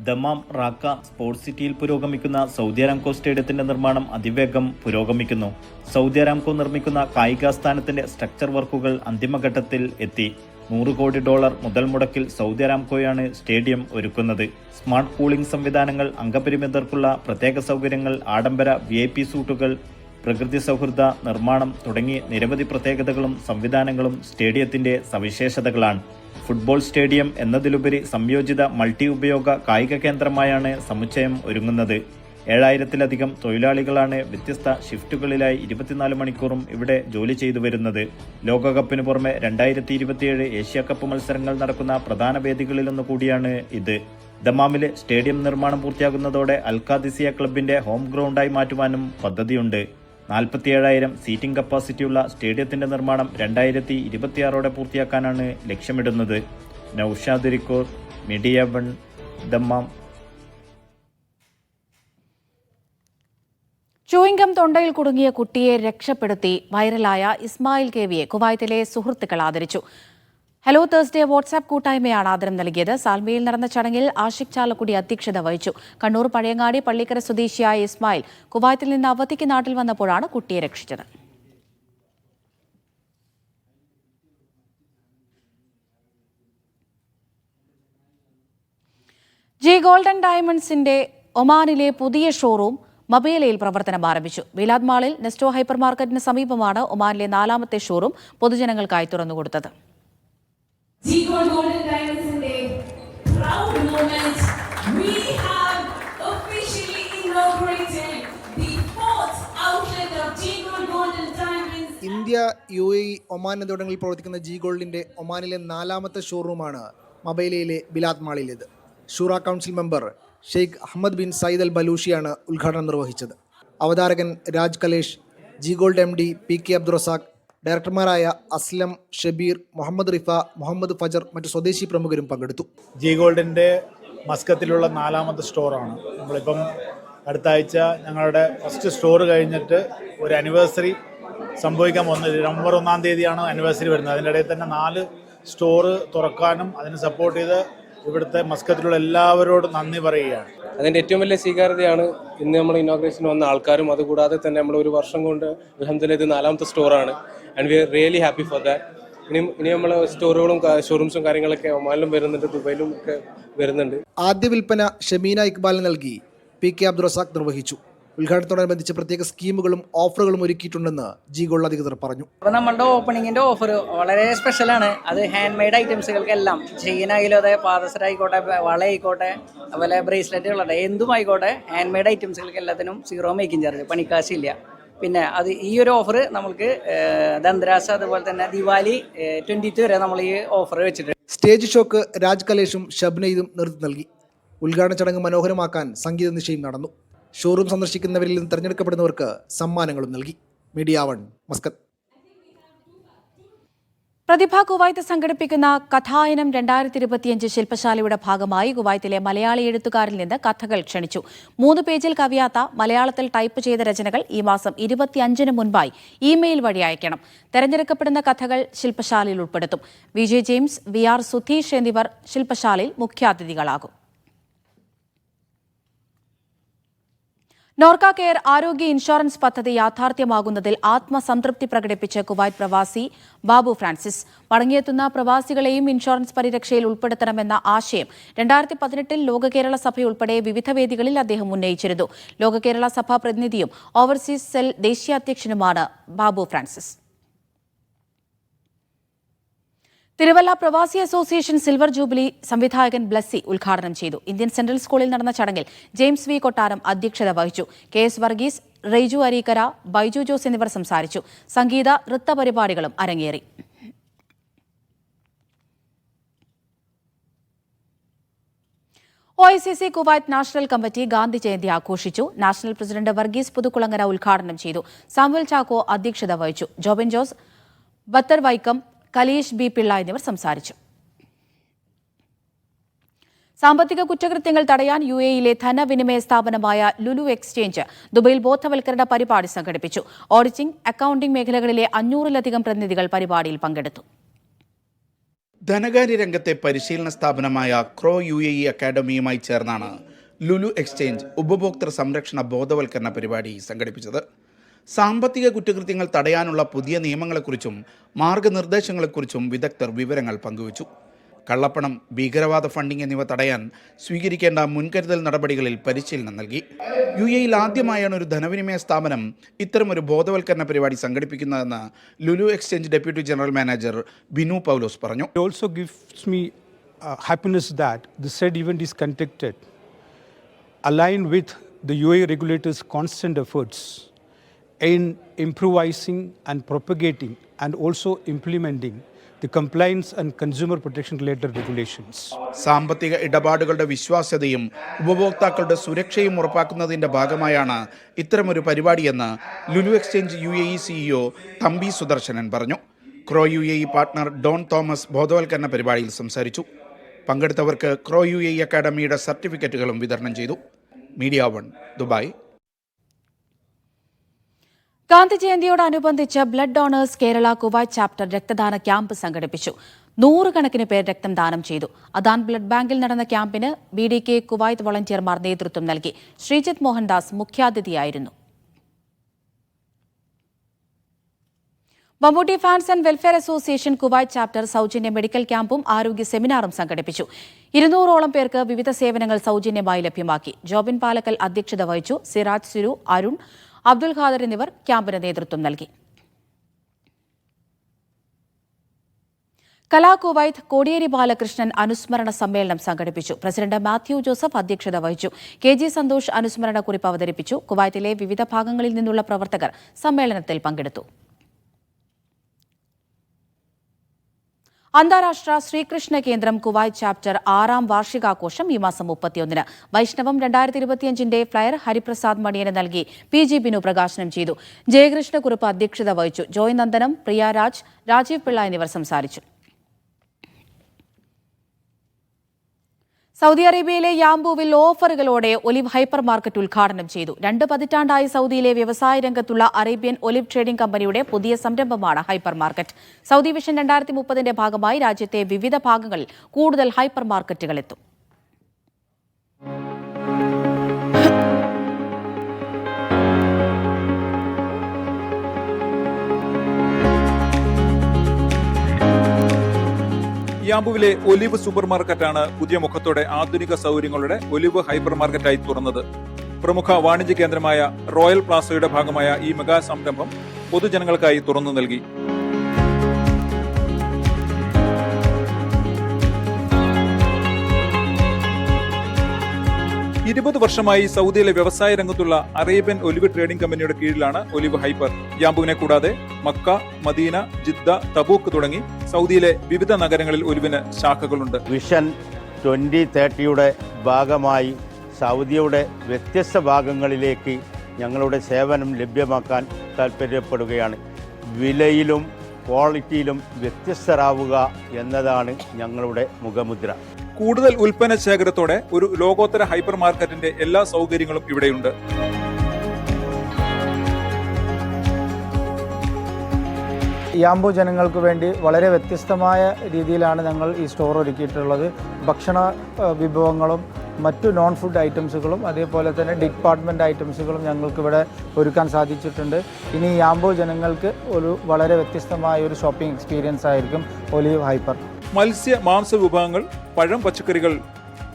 ദമാം റാക്ക സ്പോർട്സ് സിറ്റിയിൽ പുരോഗമിക്കുന്ന സൗദി അരാംകോ സ്റ്റേഡിയത്തിന്റെ നിർമ്മാണം അതിവേഗം പുരോഗമിക്കുന്നു. സൗദി അരാംകോ നിർമ്മിക്കുന്ന കായികാസ്ഥാനത്തിന്റെ സ്ട്രക്ചർ വർക്കുകൾ അന്തിമഘട്ടത്തിൽ എത്തി. $100 കോടി മുതൽ മുടക്കിൽ സൗദി അരാംകോയാണ് സ്റ്റേഡിയം ഒരുക്കുന്നത്. സ്മാർട്ട് കൂളിംഗ് സംവിധാനങ്ങൾ, അംഗപരിമിതർക്കുള്ള പ്രത്യേക സൗകര്യങ്ങൾ, ആഡംബര VIP സൂട്ടുകൾ, പ്രകൃതി സൗഹൃദ നിർമ്മാണം തുടങ്ങി നിരവധി പ്രത്യേകതകളും സംവിധാനങ്ങളും സ്റ്റേഡിയത്തിന്റെ സവിശേഷതകളാണ്. ഫുട്ബോൾ സ്റ്റേഡിയം എന്നതിലുപരി സംയോജിത മൾട്ടി ഉപയോഗ കായിക കേന്ദ്രമായാണ് സമുച്ചയം ഒരുങ്ങുന്നത്. 7000-ലധികം തൊഴിലാളികളാണ് വ്യത്യസ്ത ഷിഫ്റ്റുകളിലായി 24 മണിക്കൂറും ഇവിടെ ജോലി ചെയ്തു വരുന്നത്. ലോകകപ്പിന് പുറമെ 2027 ഏഷ്യ കപ്പ് മത്സരങ്ങൾ നടക്കുന്ന പ്രധാന വേദികളിലൊന്നു കൂടിയാണ് ഇത്. ദമാമിലെ സ്റ്റേഡിയം നിർമ്മാണം പൂർത്തിയാകുന്നതോടെ അൽഖാദിസിയ ക്ലബിന്റെ ഹോം ഗ്രൗണ്ടായി മാറ്റുവാനും പദ്ധതിയുണ്ട്. 47,000 സീറ്റിംഗ് കപ്പാസിറ്റിയുള്ള സ്റ്റേഡിയത്തിന്റെ നിർമ്മാണം 2026 പൂർത്തിയാക്കാനാണ് ലക്ഷ്യമിടുന്നത്. നൌഷാദ് റിക്കോർ, മീഡിയ 1, ദമ്മാം. ചൂയിംഗം തൊണ്ടയിൽ കുടുങ്ങിയ കുട്ടിയെ രക്ഷപ്പെടുത്തി വൈറലായ ഇസ്മായിൽ കേവിയെ കുവൈത്തിലെ സുഹൃത്തുക്കൾ ആദരിച്ചു. ഹലോ തേഴ്സ്ഡേ വാട്സാപ്പ് കൂട്ടായ്മയാണ് ആദരം നൽകിയത്. സാൽമയിൽ നടന്ന ചടങ്ങിൽ ആഷിഖ് ചാലക്കുടി അധ്യക്ഷത വഹിച്ചു. കണ്ണൂർ പഴയങ്ങാടി പള്ളിക്കര സ്വദേശിയായ ഇസ്മായിൽ കുവൈത്തിൽ നിന്ന് അവധിക്ക് നാട്ടിൽ വന്നപ്പോഴാണ് കുട്ടിയെ രക്ഷിച്ചത്. ജി ഗോൾഡൻ ഡയമണ്ട്സിന്റെ ഒമാനിലെ പുതിയ ഷോറൂം മബേലയിൽ പ്രവർത്തനം ആരംഭിച്ചു. ബിലാദ് മാളിൽ നെസ്റ്റോ ഹൈപ്പർ മാർക്കറ്റിന് സമീപമാണ് ഒമാനിലെ 4ാമത്തെ showroom പൊതുജനങ്ങൾക്കായി തുറന്നുകൊടുത്തത്. G Golden Diamonds in the proud moment, we have officially inaugurated the 4th outlet of G Golden Diamonds. India, UAE, Oman എന്നിവിടങ്ങളിൽ പ്രവർത്തിക്കുന്ന ജി ഗോൾഡിന്റെ ഒമാനിലെ 4ാമത്തെ ഷോറൂമാണ് മബൈലയിലെ ബിലാദ് മാളിലേത്. Shura council member Sheikh Ahmed bin Sayyid Al ബലൂഷിയാണ് ഉദ്ഘാടനം നിർവഹിച്ചത്. അവതാരകൻ Raj Kalesh, G Gold MD PK Abdurazak, ഡയറക്ടർമാരായ അസ്ലം, ഷബീർ, മുഹമ്മദ് റിഫ, മുഹമ്മദ് ഫജർ, മറ്റു സ്വദേശി പ്രമുഖരും പങ്കെടുത്തു. ജി ഗോൾഡിൻ്റെ മസ്കത്തിലുള്ള 4ാമത്തെ സ്റ്റോറാണ്. നമ്മളിപ്പം അടുത്ത ആഴ്ച ഞങ്ങളുടെ ഫസ്റ്റ് സ്റ്റോർ കഴിഞ്ഞിട്ട് ഒരു ആനിവേഴ്സറി സംഭവിക്കാൻ പോകുന്നത്. നവംബർ 1-ാം തീയതിയാണ് ആനിവേഴ്സറി വരുന്നത്. അതിൻ്റെ ഇടയിൽ തന്നെ 4 സ്റ്റോർ തുറക്കാനും അതിന് സപ്പോർട്ട് ചെയ്ത് ഇവിടുത്തെ മസ്കത്തിലുള്ള എല്ലാവരോടും നന്ദി പറയുകയാണ്. അതിൻ്റെ ഏറ്റവും വലിയ സ്വീകാര്യതയാണ് ഇന്ന് നമ്മൾ ഇനോഗ്രേഷന് വന്ന ആൾക്കാരും. അതുകൂടാതെ തന്നെ നമ്മൾ ഒരു വർഷം കൊണ്ട് അൽഹംദുലില്ലാഹ് ഇത് 4ാമത്തെ സ്റ്റോറാണ്. And we are really happy for that. ഇനി നമ്മൾ സ്റ്റോറുകളും ഷോറൂംസും കാര്യങ്ങളൊക്കെ ഒമാനിലും വരുന്നുണ്ട്, ദുബൈയിലും ഒക്കെ വരുന്നുണ്ട്. ആദ്യ വിൽപ്പന ഷമീന ഇക്ബാലിന് നൽകി PK അബ്ദുറസാഖ് നിർവഹിച്ചു. ഉദ്ഘാടനത്തോടനുബന്ധിച്ച് പ്രത്യേക സ്കീമുകളും ഓഫറുകളും ഒരുക്കിയിട്ടുണ്ടെന്ന് ജി ഗോൾഡ് അധികൃതർ പറഞ്ഞു. അപ്പോൾ നമ്മുടെ ഓപ്പണിങ്ങിൻ്റെ ഓഫർ വളരെ സ്പെഷ്യലാണ്. അത് ഹാൻഡ് മെയ്ഡ് ഐറ്റംസുകൾക്കെല്ലാം, ചെയിൻ ആയാലും അതെ, പാദസര ആയിക്കോട്ടെ, വള ആയിക്കോട്ടെ, അതുപോലെ ബ്രേസ്ലെറ്റുകളുടെ എന്തും ആയിക്കോട്ടെ, ഹാൻഡ് മെയ്ഡ് ഐറ്റംസുകൾക്ക് എല്ലാത്തിനും 0 മേക്കിംഗ് ചാർജ്, പണിക്കാശില്ല. പിന്നെ അത് ഈ ഒരു ഓഫർ നമുക്ക് ധൻരാസ് അതുപോലെ തന്നെ ദിവാലി 22 വരെ നമ്മൾ ഈ ഓഫർ വെച്ചിട്ടുണ്ട്. സ്റ്റേജ് ഷോക്ക് രാജ് കലേഷും ഷബ്നയിദും നേതൃത്വം നൽകി. ഉദ്ഘാടന ചടങ്ങ് മനോഹരമാക്കാൻ സംഗീത നിശയും നടന്നു. ഷോറൂം സന്ദർശിക്കുന്നവരിൽ നിന്ന് തെരഞ്ഞെടുക്കപ്പെടുന്നവർക്ക് സമ്മാനങ്ങളും നൽകി. Media 1, Muscat. പ്രതിഭ കുവൈത്ത് സംഘടിപ്പിക്കുന്ന കഥായനം 2025 ശില്പശാലയുടെ ഭാഗമായി കുവൈത്തിലെ മലയാളി എഴുത്തുകാരിൽ നിന്ന് കഥകൾ ക്ഷണിച്ചു. 3 പേജിൽ കവിയാത്ത മലയാളത്തിൽ ടൈപ്പ് ചെയ്ത രചനകൾ ഈ മാസം 25-ന് മുൻപായി ഇമെയിൽ വഴി അയക്കണം. തെരഞ്ഞെടുക്കപ്പെടുന്ന കഥകൾ ശില്പശാലയിൽ ഉൾപ്പെടുത്തും. VJ ജെയിംസ്, VR സുധീഷ് എന്നിവർ ശില്പശാലയിൽ മുഖ്യാതിഥികളാകും. നോർക്ക കെയർ ആരോഗ്യ ഇൻഷുറൻസ് പദ്ധതി യാഥാർത്ഥ്യമാകുന്നതിൽ ആത്മസംതൃപ്തി പ്രകടിപ്പിച്ച് കുവൈറ്റ് പ്രവാസി ബാബു ഫ്രാൻസിസ്. മടങ്ങിയെത്തുന്ന പ്രവാസികളെയും ഇൻഷുറൻസ് പരിരക്ഷയിൽ ഉൾപ്പെടുത്തണമെന്ന ആശയം 2018-ൽ ലോക കേരള സഭയുൾപ്പെടെ വിവിധ വേദികളിൽ അദ്ദേഹം ഉന്നയിച്ചിരുന്നു. ലോക കേരള സഭ പ്രതിനിധിയും ഓവർസീസ് സെൽ ദേശീയ അധ്യക്ഷനുമാണ് ബാബു ഫ്രാൻസിസ്. തിരുവല്ല പ്രവാസി അസോസിയേഷൻ സിൽവർ ജൂബിലി സംവിധായകൻ ബ്ലസ്സി ഉദ്ഘാടനം ചെയ്തു. ഇന്ത്യൻ സെൻട്രൽ സ്കൂളിൽ നടന്ന ചടങ്ങിൽ ജെയിംസ് വി കൊട്ടാരം അധ്യക്ഷത വഹിച്ചു. KS വർഗീസ്, റെയ്ജു അരീക്കര, ബൈജു ജോസ് എന്നിവർ സംസാരിച്ചു. സംഗീത നൃത്ത പരിപാടികളും അരങ്ങേറി. OICC Kuwait national committee Gandhi Jayanti ആഘോഷിച്ചു. നാഷണൽ പ്രസിഡന്റ് വർഗീസ് പുതുക്കുളങ്ങര ഉദ്ഘാടനം ചെയ്തു. സാമുവൽ ചാക്കോ അധ്യക്ഷത വഹിച്ചു. ജോബിൻ ജോസ്, ബത്തർ വൈക്കം, കലീഷ് B. പിള്ള എന്നിവർ സംസാരിച്ചു. സാമ്പത്തിക കുറ്റകൃത്യങ്ങൾ തടയാൻ UAE-യിലെ ധനവിനിമയ സ്ഥാപനമായ ലുലു എക്സ്ചേഞ്ച് ദുബൈയിൽ ബോധവൽക്കരണ പരിപാടി സംഘടിപ്പിച്ചു. ഓഡിറ്റിംഗ്, അക്കൌണ്ടിംഗ് മേഖലകളിലെ 500-ലധികം പ്രതിനിധികൾ പരിപാടിയിൽ പങ്കെടുത്തു. ധനകാര്യ രംഗത്തെ പരിശീലന സ്ഥാപനമായ ക്രോ UAE അക്കാദമിയുമായി ചേർന്നാണ് ലുലു എക്സ്ചേഞ്ച് ഉപഭോക്തൃ സംരക്ഷണ ബോധവൽക്കരണ പരിപാടി സംഘടിപ്പിച്ചത്. സാമ്പത്തിക കുറ്റകൃത്യങ്ങൾ തടയാനുള്ള പുതിയ നിയമങ്ങളെക്കുറിച്ചും മാർഗനിർദ്ദേശങ്ങളെക്കുറിച്ചും വിദഗ്ധർ വിവരങ്ങൾ പങ്കുവച്ചു. കള്ളപ്പണം, ഭീകരവാദ ഫണ്ടിംഗ് എന്നിവ തടയാൻ സ്വീകരിക്കേണ്ട മുൻകരുതൽ നടപടികളിൽ പരിശീലനം നൽകി. UAE-യിൽ ആദ്യമായാണ് ഒരു ധനവിനിമയ സ്ഥാപനം ഇത്തരമൊരു ബോധവൽക്കരണ പരിപാടി സംഘടിപ്പിക്കുന്നതെന്ന് Lulu exchange deputy general manager Binu Paulose പറഞ്ഞു. It also gives me happiness that the said event is conducted aligned with the UAE regulators' constant efforts in improvising and propagating and also implementing the compliance and consumer protection related regulations. സാമ്പത്തിക ഇടപാടുകളുടെ വിശ്വാസ്യതയും ഉപഭോക്താക്കളുടെ സുരക്ഷയും ഉറപ്പാക്കുന്നതിന്റെ ഭാഗമായാണ് ഇത്തരമൊരു പരിപാടിയെന്ന് Lulu exchange UAE CEO Thampi Sudarshanan പറഞ്ഞു. ക്രോ UAE പാർട്ണർ ഡോൺ തോമസ് ബോധവൽക്കരണ പരിപാടിയിൽ സംസാരിച്ചു. പങ്കെടുത്തവർക്ക് ക്രോ UAE അക്കാദമിയുടെ സർട്ടിഫിക്കറ്റുകളും വിതരണം ചെയ്തു. Media 1 Dubai. ഗാന്ധി ജയന്തിയോടനുബന്ധിച്ച് blood donors Kerala Kuwait chapter രക്തദാന ക്യാമ്പ് സംഘടിപ്പിച്ചു. 100 കണക്കിന് പേർ രക്തം ദാനം ചെയ്തു. അദാൻ ബ്ലഡ് ബാങ്കിൽ നടന്ന ക്യാമ്പിന് BDK കുവൈറ്റ് വോളണ്ടിയർമാർ നേതൃത്വം നൽകി. ശ്രീജിത്ത് മോഹൻദാസ് മുഖ്യാതിഥിയായിരുന്നു. Mammootty fans and welfare association Kuwait chapter സൗജന്യ മെഡിക്കൽ ക്യാമ്പും ആരോഗ്യ സെമിനാറും സംഘടിപ്പിച്ചു. 200ഓളം പേർക്ക് വിവിധ സേവനങ്ങൾ സൗജന്യമായി ലഭ്യമാക്കി. ജോബിൻ പാലക്കൽ അധ്യക്ഷത വഹിച്ചു. സിറാജ് സിരു, അരുൺ, അബ്ദുൽ ഖാദർ എന്നിവർ ക്യാമ്പിന് നേതൃത്വം നൽകി. കലാ കുവൈത്ത് കോടിയേരി ബാലകൃഷ്ണൻ അനുസ്മരണ സമ്മേളനം സംഘടിപ്പിച്ചു. പ്രസിഡന്റ് മാത്യു ജോസഫ് അധ്യക്ഷത വഹിച്ചു. KG സന്തോഷ് അനുസ്മരണ കുറിപ്പ് അവതരിപ്പിച്ചു. കുവൈത്തിലെ വിവിധ ഭാഗങ്ങളിൽ നിന്നുള്ള പ്രവർത്തകർ സമ്മേളനത്തിൽ പങ്കെടുത്തു. അന്താരാഷ്ട്ര ശ്രീകൃഷ്ണ കേന്ദ്രം കുവൈറ്റ് ചാപ്റ്റർ 6ാം വാർഷികാഘോഷം ഈ മാസം 31-ന്. വൈഷ്ണവം 2025-ന്റെ ഫ്ലയർ ഹരിപ്രസാദ് മണിയന് നൽകി PG ബിനു പ്രകാശനം ചെയ്തു. ജയകൃഷ്ണക്കുറുപ്പ് അധ്യക്ഷത വഹിച്ചു. ജോയ് നന്ദനം, പ്രിയ രാജ്, രാജീവ് പിള്ള എന്നിവർ സംസാരിച്ചു. സൗദി അറേബ്യയിലെ യാംബുവിൽ ഓഫറുകളോടെ ഒലിവ് ഹൈപ്പർ മാർക്കറ്റ് ഉദ്ഘാടനം ചെയ്തു. 2 പതിറ്റാണ്ടായി സൗദിയിലെ വ്യവസായ രംഗത്തുള്ള അറേബ്യൻ ഒലിവ് ട്രേഡിംഗ് കമ്പനിയുടെ പുതിയ സംരംഭമാണ് ഹൈപ്പർ മാർക്കറ്റ്. സൗദി വിഷൻ 2030-ന്റെ ഭാഗമായി രാജ്യത്തെ വിവിധ ഭാഗങ്ങളിൽ കൂടുതൽ ഹൈപ്പർ മാർക്കറ്റുകൾ എത്തും. യാംബുവിലെ ഒലിവ് സൂപ്പർ മാർക്കറ്റാണ് പുതിയ മുഖത്തോടെ ആധുനിക സൗകര്യങ്ങളുടെ ഒലിവ് ഹൈപ്പർ മാർക്കറ്റായി തുറന്നത്. പ്രമുഖ വാണിജ്യ കേന്ദ്രമായ റോയൽ പ്ലാസയുടെ ഭാഗമായ ഈ മെഗാ സംരംഭം പൊതുജനങ്ങൾക്കായി തുറന്നു നൽകി. ഇരുപത് വർഷമായി സൗദിയിലെ വ്യവസായ രംഗത്തുള്ള അറേബ്യൻ ഒലിവ് ട്രേഡിംഗ് കമ്പനിയുടെ കീഴിലാണ് ഒലിവ് ഹൈപ്പർ. യാംബുവിനെ കൂടാതെ മക്ക, മദീന, ജിദ്ദ, തബൂക്ക് തുടങ്ങി സൗദിയിലെ വിവിധ നഗരങ്ങളിൽ ഒലിവിന് ശാഖകളുണ്ട്. വിഷൻ 2030-യുടെ ഭാഗമായി സൗദിയുടെ വ്യത്യസ്ത ഭാഗങ്ങളിലേക്ക് ഞങ്ങളുടെ സേവനം ലഭ്യമാക്കാൻ താൽപ്പര്യപ്പെടുകയാണ്. വിലയിലും ക്വാളിറ്റിയിലും വ്യത്യസ്തരാവുക എന്നതാണ് ഞങ്ങളുടെ മുഖമുദ്ര. കൂടുതൽ ഉൽപ്പന്ന ശേഖരത്തോടെ ഒരു ലോകോത്തര ഹൈപ്പർ മാർക്കറ്റിന്റെ എല്ലാ സൗകര്യങ്ങളും ഇവിടെയുണ്ട്. യാംബു ജനങ്ങൾക്ക് വേണ്ടി വളരെ വ്യത്യസ്തമായ രീതിയിലാണ് ഞങ്ങൾ ഈ സ്റ്റോർ ഒരുക്കിയിട്ടുള്ളത്. ഭക്ഷണ വിഭവങ്ങളും മറ്റു നോൺ ഫുഡ് ഐറ്റംസുകളും അതേപോലെ തന്നെ ഡിപ്പാർട്ട്മെൻറ്റ് ഐറ്റംസുകളും ഞങ്ങൾക്കിവിടെ ഒരുക്കാൻ സാധിച്ചിട്ടുണ്ട്. ഇനി യാംബു ജനങ്ങൾക്ക് ഒരു വളരെ വ്യത്യസ്തമായ ഒരു ഷോപ്പിംഗ് എക്സ്പീരിയൻസ് ആയിരിക്കും ഒലിവ് ഹൈപ്പർ. മത്സ്യ മാംസ വിഭവങ്ങൾ, പഴം, പച്ചക്കറികൾ,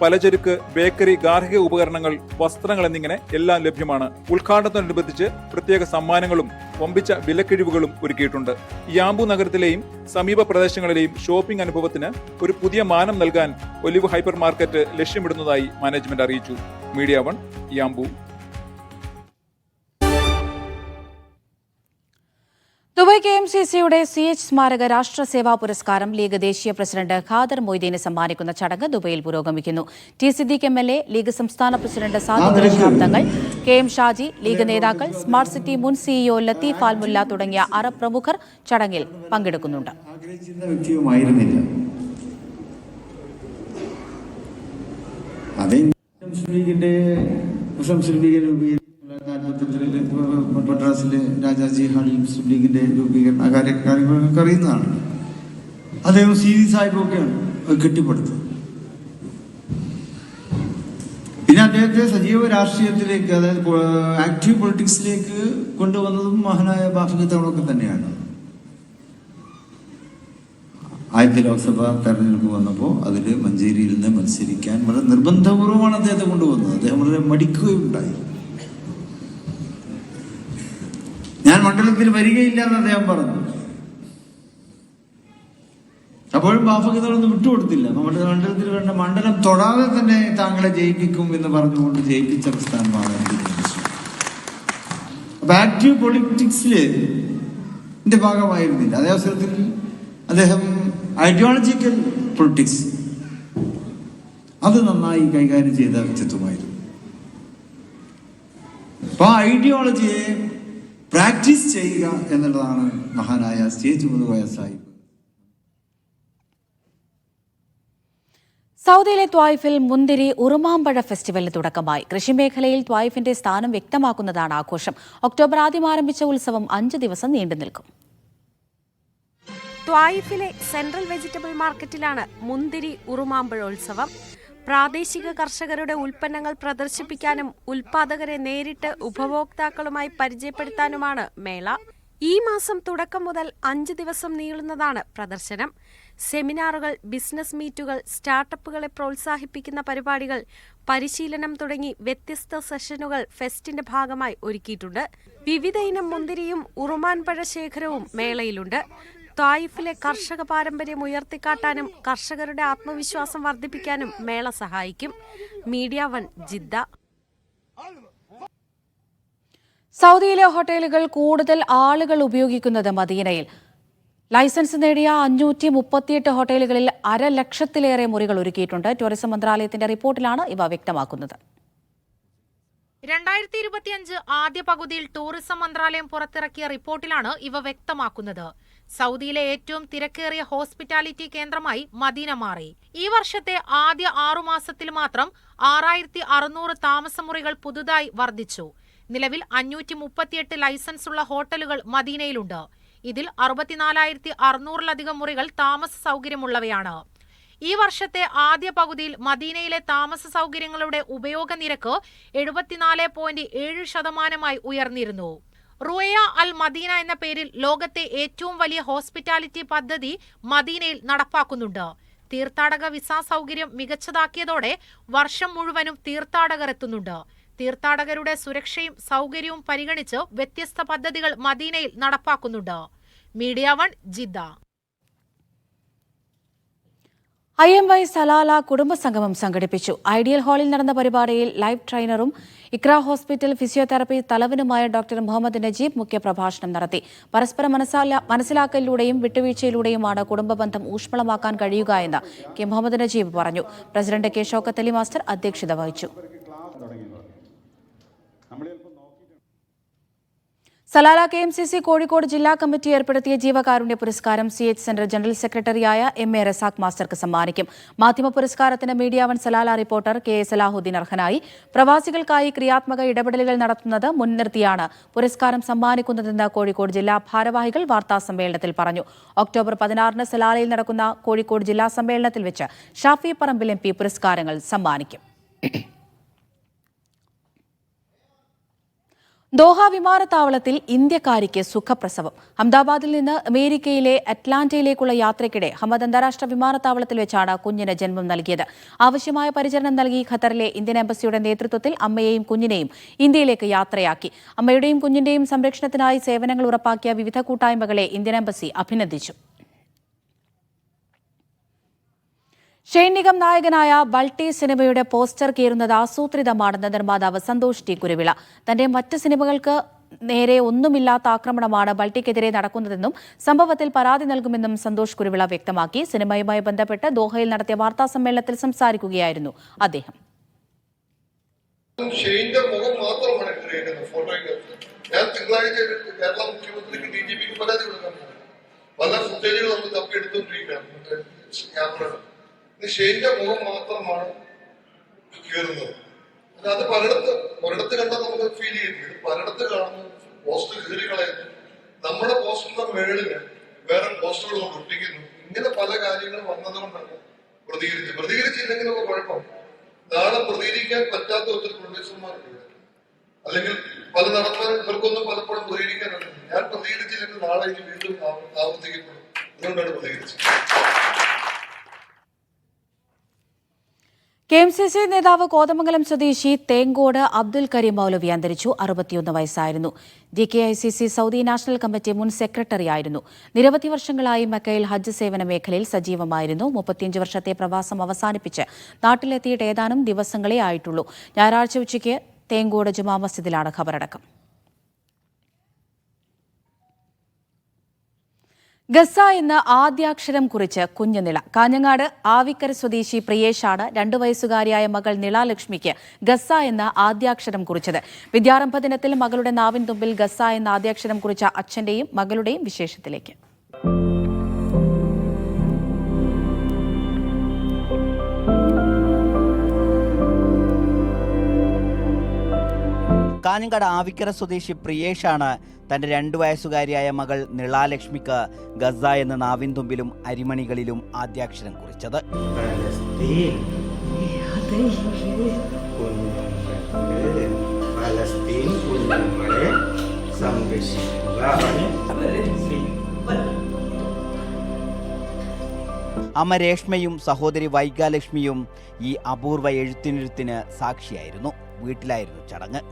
പലചരക്ക്, ബേക്കറി, ഗാർഹിക ഉപകരണങ്ങൾ, വസ്ത്രങ്ങൾ എന്നിങ്ങനെ എല്ലാം ലഭ്യമാണ്. ഉദ്ഘാടനത്തോടനുബന്ധിച്ച് പ്രത്യേക സമ്മാനങ്ങളും വമ്പിച്ച വിലക്കിഴിവുകളും ഒരുക്കിയിട്ടുണ്ട്. യാംബു നഗരത്തിലെയും സമീപ പ്രദേശങ്ങളിലെയും ഷോപ്പിംഗ് അനുഭവത്തിന് ഒരു പുതിയ മാനം നൽകാൻ ഒലിവ് ഹൈപ്പർ മാർക്കറ്റ് ലക്ഷ്യമിടുന്നതായി മാനേജ്മെന്റ് അറിയിച്ചു. Media 1 Yanbu. ദുബായ് KMCCയുടെ CH സ്മാരക രാഷ്ട്രസേവാ പുരസ്കാരം ലീഗ് ദേശീയ പ്രസിഡന്റ് ഖാദർ മൊയ്തീന് സമ്മാനിക്കുന്ന ചടങ്ങ് ദുബൈയിൽ പുരോഗമിക്കുന്നു. T സിദ്ദീഖ് MLA, ലീഗ് സംസ്ഥാന president Sadiq Shihab Thangal, KM Shaji, league നേതാക്കൾ, സ്മാർട്ട് സിറ്റി മുൻ CEO ലത്തീഫ് ആൽമുല്ല തുടങ്ങിയ അറബ് പ്രമുഖർ ചടങ്ങിൽ പങ്കെടുക്കുന്നുണ്ട്. മദ്രാസിലെ രാജാജി ഹാളിൽ മുസ്ലിം ലീഗിന്റെ രൂപീകരണ കാര്യങ്ങളൊക്കെ അറിയുന്നതാണ്. അദ്ദേഹം സീരിയസ് ആയിട്ടൊക്കെയാണ് കെട്ടിപ്പടുത്തത്. പിന്നെ അദ്ദേഹം അദ്ദേഹത്തെ സജീവ രാഷ്ട്രീയത്തിലേക്ക്, അതായത് ആക്റ്റീവ് പൊളിറ്റിക്സിലേക്ക് കൊണ്ടുവന്നതും മഹാനായ ബാഫഖ് തങ്ങളൊക്കെ തന്നെയാണ്. ആദ്യത്തെ ലോക്സഭാ തെരഞ്ഞെടുപ്പ് വന്നപ്പോൾ അതിൽ മഞ്ചേരിയിൽ നിന്ന് മത്സരിക്കാൻ വളരെ നിർബന്ധപൂർവ്വമാണ് അദ്ദേഹത്തെ കൊണ്ടുവന്നത്. അദ്ദേഹം വളരെ മടിക്കുകയുണ്ടായി. ഞാൻ മണ്ഡലത്തിൽ വരികയില്ല എന്ന് അദ്ദേഹം പറഞ്ഞു. അപ്പോഴും ബാഫഖ് തങ്ങളൊന്നും വിട്ടുകൊടുത്തില്ല. നമ്മുടെ മണ്ഡലത്തിൽ വേണ്ട മണ്ഡലം തൊടാതെ തന്നെ താങ്കളെ ജയിപ്പിക്കും എന്ന് പറഞ്ഞുകൊണ്ട് ജയിപ്പിച്ച പ്രസ്ഥാനമാണ്. അപ്പൊ ആക്റ്റീവ് പൊളിറ്റിക്സിന്റെ ഭാഗമായിരുന്നില്ല. അതേ അവസരത്തിൽ അദ്ദേഹം ഐഡിയോളജിക്കൽ പൊളിറ്റിക്സ് അത് നന്നായി കൈകാര്യം ചെയ്ത വ്യക്തിത്വമായിരുന്നു. അപ്പൊ ആ ഐഡിയോളജിയെ പ്രാക്ടീസ് ചെയ്യുക എന്നുള്ളതാണ് മഹാനായ സ്റ്റേജ് മുതുവായ സാഹിബ്. സൗദിയിലെ ത്വായിഫിൽ മുന്തിരി ഉറുമാമ്പഴ ഫെസ്റ്റിവലിന് തുടക്കമായി. കൃഷിമേഖലയിൽ ത്വായിഫിന്റെ സ്ഥാനം വ്യക്തമാക്കുന്നതാണ് ആഘോഷം. ഒക്ടോബർ ആദ്യം ആരംഭിച്ച ഉത്സവം 5 ദിവസം നീണ്ടു നിൽക്കും. ത്വായിഫിലെ സെൻട്രൽ വെജിറ്റബിൾ മാർക്കറ്റിലാണ് മുന്തിരി ഉറുമാമ്പഴോത്സവം. പ്രാദേശിക കർഷകരുടെ ഉൽപ്പന്നങ്ങൾ പ്രദർശിപ്പിക്കാനും ഉൽപാദകരെ നേരിട്ട് ഉപഭോക്താക്കളുമായി പരിചയപ്പെടുത്താനുമാണ് മേള. ഈ മാസം തുടക്കം മുതൽ 5 ദിവസം നീളുന്നതാണ് പ്രദർശനം. സെമിനാറുകൾ, ബിസിനസ് മീറ്റുകൾ, സ്റ്റാർട്ടപ്പുകളെ പ്രോത്സാഹിപ്പിക്കുന്ന പരിപാടികൾ, പരിശീലനം തുടങ്ങി വ്യത്യസ്ത സെഷനുകൾ ഫെസ്റ്റിന്റെ ഭാഗമായി ഒരുക്കിയിട്ടുണ്ട്. വിവിധ ഇനം മുന്തിരിയും ഉറുമാൻപഴ ശേഖരവും മേളയിലുണ്ട്. ത്വായിഫിലെ കർഷക പാരമ്പര്യം ഉയർത്തിക്കാട്ടാനും കർഷകരുടെ ആത്മവിശ്വാസം വർദ്ധിപ്പിക്കാനും മേള സഹായിക്കും. Media 1 Jeddah. സൗദിയിലെ ഹോട്ടലുകൾ കൂടുതൽ ആളുകൾ ഉപയോഗിക്കുന്നത് മദീനയിൽ. ലൈസൻസ് നേടിയ 538 ഹോട്ടലുകളിൽ 1,00,000-ലേറെ മുറികൾ ഒരുക്കിയിട്ടുണ്ട്. ടൂറിസം മന്ത്രാലയത്തിന്റെ റിപ്പോർട്ടിലാണ് ഇവ വ്യക്തമാക്കുന്നത്. 2025 ആദ്യ പകുതിയിൽ ടൂറിസം മന്ത്രാലയം പുറത്തിറക്കിയ റിപ്പോർട്ടിലാണ് ഇവ വ്യക്തമാക്കുന്നത്. സൗദിയിലെ ഏറ്റവും തിരക്കേറിയ ഹോസ്പിറ്റാലിറ്റി കേന്ദ്രമായി മദീന മാറി. ഈ വർഷത്തെ ആദ്യ 6 മാസത്തിൽ മാത്രം 6,600 താമസമുറികൾ പുതുതായി വർദ്ധിച്ചു. നിലവിൽ 538 ലൈസൻസ് ഉള്ള ഹോട്ടലുകൾ മദീനയിലുണ്ട്. ഇതിൽ 64,600-ലധികം മുറികൾ താമസ സൗകര്യമുള്ളവയാണ്. ഈ വർഷത്തെ ആദ്യ പകുതിയിൽ മദീനയിലെ താമസ സൗകര്യങ്ങളുടെ ഉപയോഗ നിരക്ക് 74.7% ഉയർന്നിരുന്നു. റുയ അൽ മദീന എന്ന പേരിൽ ലോകത്തെ ഏറ്റവും വലിയ ഹോസ്പിറ്റാലിറ്റി പദ്ധതി മദീനയിൽ നടപ്പാക്കുന്നുണ്ട്. തീർത്ഥാടക വിസ സൗകര്യം മികച്ചതാക്കിയതോടെ വർഷം മുഴുവനും തീർത്ഥാടകർ എത്തുന്നുണ്ട്. തീർത്ഥാടകരുടെ സുരക്ഷയും സൗകര്യവും പരിഗണിച്ച് വ്യത്യസ്ത പദ്ധതികൾ മദീനയിൽ നടപ്പാക്കുന്നുണ്ട്. Media 1 Jeddah. IMY സലാല കുടുംബസംഗമം സംഘടിപ്പിച്ചു. ഐഡിയൽ ഹാളിൽ നടന്ന പരിപാടിയിൽ ലൈഫ് ട്രെയിനറും ഇക്ര ഹോസ്പിറ്റൽ ഫിസിയോതെറാപ്പി തലവനുമായ ഡോക്ടർ മുഹമ്മദ് നജീബ് മുഖ്യപ്രഭാഷണം നടത്തി. പരസ്പര മനസ്സിലാക്കലിലൂടെയും വിട്ടുവീഴ്ചയിലൂടെയുമാണ് കുടുംബബന്ധം ഊഷ്മളമാക്കാൻ കഴിയുക എന്ന് കെ മുഹമ്മദ് നജീബ് പറഞ്ഞു. President K Shoukath Ali master അധ്യക്ഷത വഹിച്ചു. സലാല KMCC കോഴിക്കോട് ജില്ലാ കമ്മിറ്റി ഏർപ്പെടുത്തിയ ജീവകാരുണ്യ പുരസ്കാരം CH സെന്റർ ജനറൽ സെക്രട്ടറിയായ MA റസാഖ് മാസ്റ്റർക്ക് സമ്മാനിക്കും. മാധ്യമ പുരസ്കാരത്തിന് media 1 Salalah reporter KA Salahuddeen അർഹനായി. പ്രവാസികൾക്കായി ക്രിയാത്മക ഇടപെടലുകൾ നടത്തുന്നത് മുൻനിർത്തിയാണ് പുരസ്കാരം സമ്മാനിക്കുന്നതെന്ന് കോഴിക്കോട് ജില്ലാ ഭാരവാഹികൾ വാർത്താസമ്മേളനത്തിൽ പറഞ്ഞു. ഒക്ടോബർ 16-ന് സലാലയിൽ നടക്കുന്ന കോഴിക്കോട് ജില്ലാ സമ്മേളനത്തിൽ വെച്ച് ഷാഫി പറമ്പിൽ MP പുരസ്കാരങ്ങൾ സമ്മാനിക്കും. ദോഹ വിമാനത്താവളത്തിൽ ഇന്ത്യക്കാരിക്ക് സുഖപ്രസവം. അഹമ്മദാബാദിൽ നിന്ന് അമേരിക്കയിലെ അറ്റ്ലാന്റയിലേക്കുള്ള യാത്രയ്ക്കിടെ ഹമദ് അന്താരാഷ്ട്ര വിമാനത്താവളത്തിൽ വെച്ചാണ് കുഞ്ഞിന് ജന്മം നൽകിയത്. ആവശ്യമായ പരിചരണം നൽകി ഖത്തറിലെ ഇന്ത്യൻ എംബസിയുടെ നേതൃത്വത്തിൽ അമ്മയെയും കുഞ്ഞിനെയും ഇന്ത്യയിലേക്ക് യാത്രയാക്കി. അമ്മയുടെയും കുഞ്ഞിന്റെയും സംരക്ഷണത്തിനായി സേവനങ്ങൾ ഉറപ്പാക്കിയ വിവിധ കൂട്ടായ്മകളെ ഇന്ത്യൻ എംബസി അഭിനന്ദിച്ചു. ഷെയ്ൻ നിഗം നായകനായ ബൾട്ടി സിനിമയുടെ പോസ്റ്റർ കീറുന്നത് ആസൂത്രിതമാണെന്ന് നിർമ്മാതാവ് സന്തോഷ് ടി കുരുവിള. തന്റെ മറ്റ് സിനിമകൾക്ക് നേരെ ഒന്നുമില്ലാത്ത ആക്രമണമാണ് ബൾട്ടിക്കെതിരെ നടക്കുന്നതെന്നും സംഭവത്തിൽ പരാതി നൽകുമെന്നും സന്തോഷ് കുരുവിള വ്യക്തമാക്കി. സിനിമയുമായി ബന്ധപ്പെട്ട് ദോഹയിൽ നടത്തിയ വാർത്താ സമ്മേളനത്തിൽ സംസാരിക്കുകയായിരുന്നു അദ്ദേഹം. ഞാൻ തിങ്കളാഴ്ച കേരള മുഖ്യമന്ത്രിക്ക് DGPക്ക് പരാതി കൊടുക്കാൻ പോകും. പല ഫുട്ടേജുകൾ നമ്മൾ തപ്പിയെടുത്തോണ്ടിരിക്കുകയാണ്. ഷെയ്ന്റെ മുഖം മാത്രമാണ് കയറുന്നത്. അത് ഒരിടത്ത് കണ്ടാൽ നമുക്ക് ഫീൽ ചെയ്യുന്നത്, പലയിടത്ത് കാണുന്നു പോസ്റ്റർ കീറി കളയുന്നു, നമ്മുടെ പോസ്റ്ററിന്റെ മേളില് വേറെ പോസ്റ്ററുകൾ കൊണ്ട് ഒട്ടിക്കുന്നു. ഇങ്ങനെ പല കാര്യങ്ങളും വന്നതുകൊണ്ടാണ് പ്രതികരിച്ചില്ലെങ്കിലുള്ള കുഴപ്പം. നാളെ പ്രതികരിക്കാൻ പറ്റാത്ത ഒത്തിരി പ്രൊഡ്യൂസർമാരുണ്ട്, അല്ലെങ്കിൽ പല നടത്താൻ ഇവർക്കൊന്നും പലപ്പോഴും പ്രതികരിക്കാനുണ്ട്. ഞാൻ പ്രതികരിച്ചില്ലെങ്കിൽ നാളെ ഇനി വീണ്ടും ആവർത്തിക്കപ്പെടും. അതുകൊണ്ടാണ് പ്രതികരിച്ചത്. KMCC നേതാവ് കോതമംഗലം സ്വദേശി തേങ്കോട് അബ്ദുൽ കരീം മൗലവി അന്തരിച്ചു. 61 വയസ്സായിരുന്നു. DKICC സൗദി നാഷണൽ കമ്മിറ്റി മുൻ സെക്രട്ടറിയായിരുന്നു. നിരവധി വർഷങ്ങളായി മക്കയിൽ ഹജ്ജ് സേവന മേഖലയിൽ സജീവമായിരുന്നു. 35 വർഷത്തെ പ്രവാസം അവസാനിപ്പിച്ച് നാട്ടിലെത്തിയിട്ട് ഏതാനും ദിവസങ്ങളേ ആയിട്ടുള്ളൂ. ഞായറാഴ്ച ഉച്ചയ്ക്ക് തേങ്കോട് ജുമാ മസ്ജിദിലാണ് ഖബറടക്കം. ഗസ എന്ന ആദ്യാക്ഷരം കുറിച്ച് കുഞ്ഞുനിള. കാഞ്ഞങ്ങാട് ആവിക്കര സ്വദേശി പ്രിയേഷാണ് 2 വയസ്സുകാരിയായ മകൾ നിളാലക്ഷ്മിക്ക് ഗസ എന്ന ആദ്യാക്ഷരം കുറിച്ചത്. വിദ്യാരംഭ ദിനത്തിൽ മകളുടെ നാവിൻ തുമ്പിൽ ഗസ എന്ന ആദ്യാക്ഷരം കുറിച്ച അച്ഛന്റെയും മകളുടെയും വിശേഷത്തിലേക്ക്. കാഞ്ഞങ്ങാട് ആവിക്കര സ്വദേശി പ്രിയേഷാണ് തന്റെ 2 വയസ്സുകാരിയായ മകൾ നിളാലക്ഷ്മിക്ക് ഗസ എന്ന നാവിൻ തുമ്പിലും അരിമണികളിലും ആദ്യാക്ഷരം കുറിച്ചത്. അമ്മ രേഷ്മയും സഹോദരി വൈഗാലക്ഷ്മിയും ഈ അപൂർവ എഴുത്തിനെഴുത്തിന് സാക്ഷിയായിരുന്നു. വീട്ടിലായിരുന്നു ചടങ്ങ്.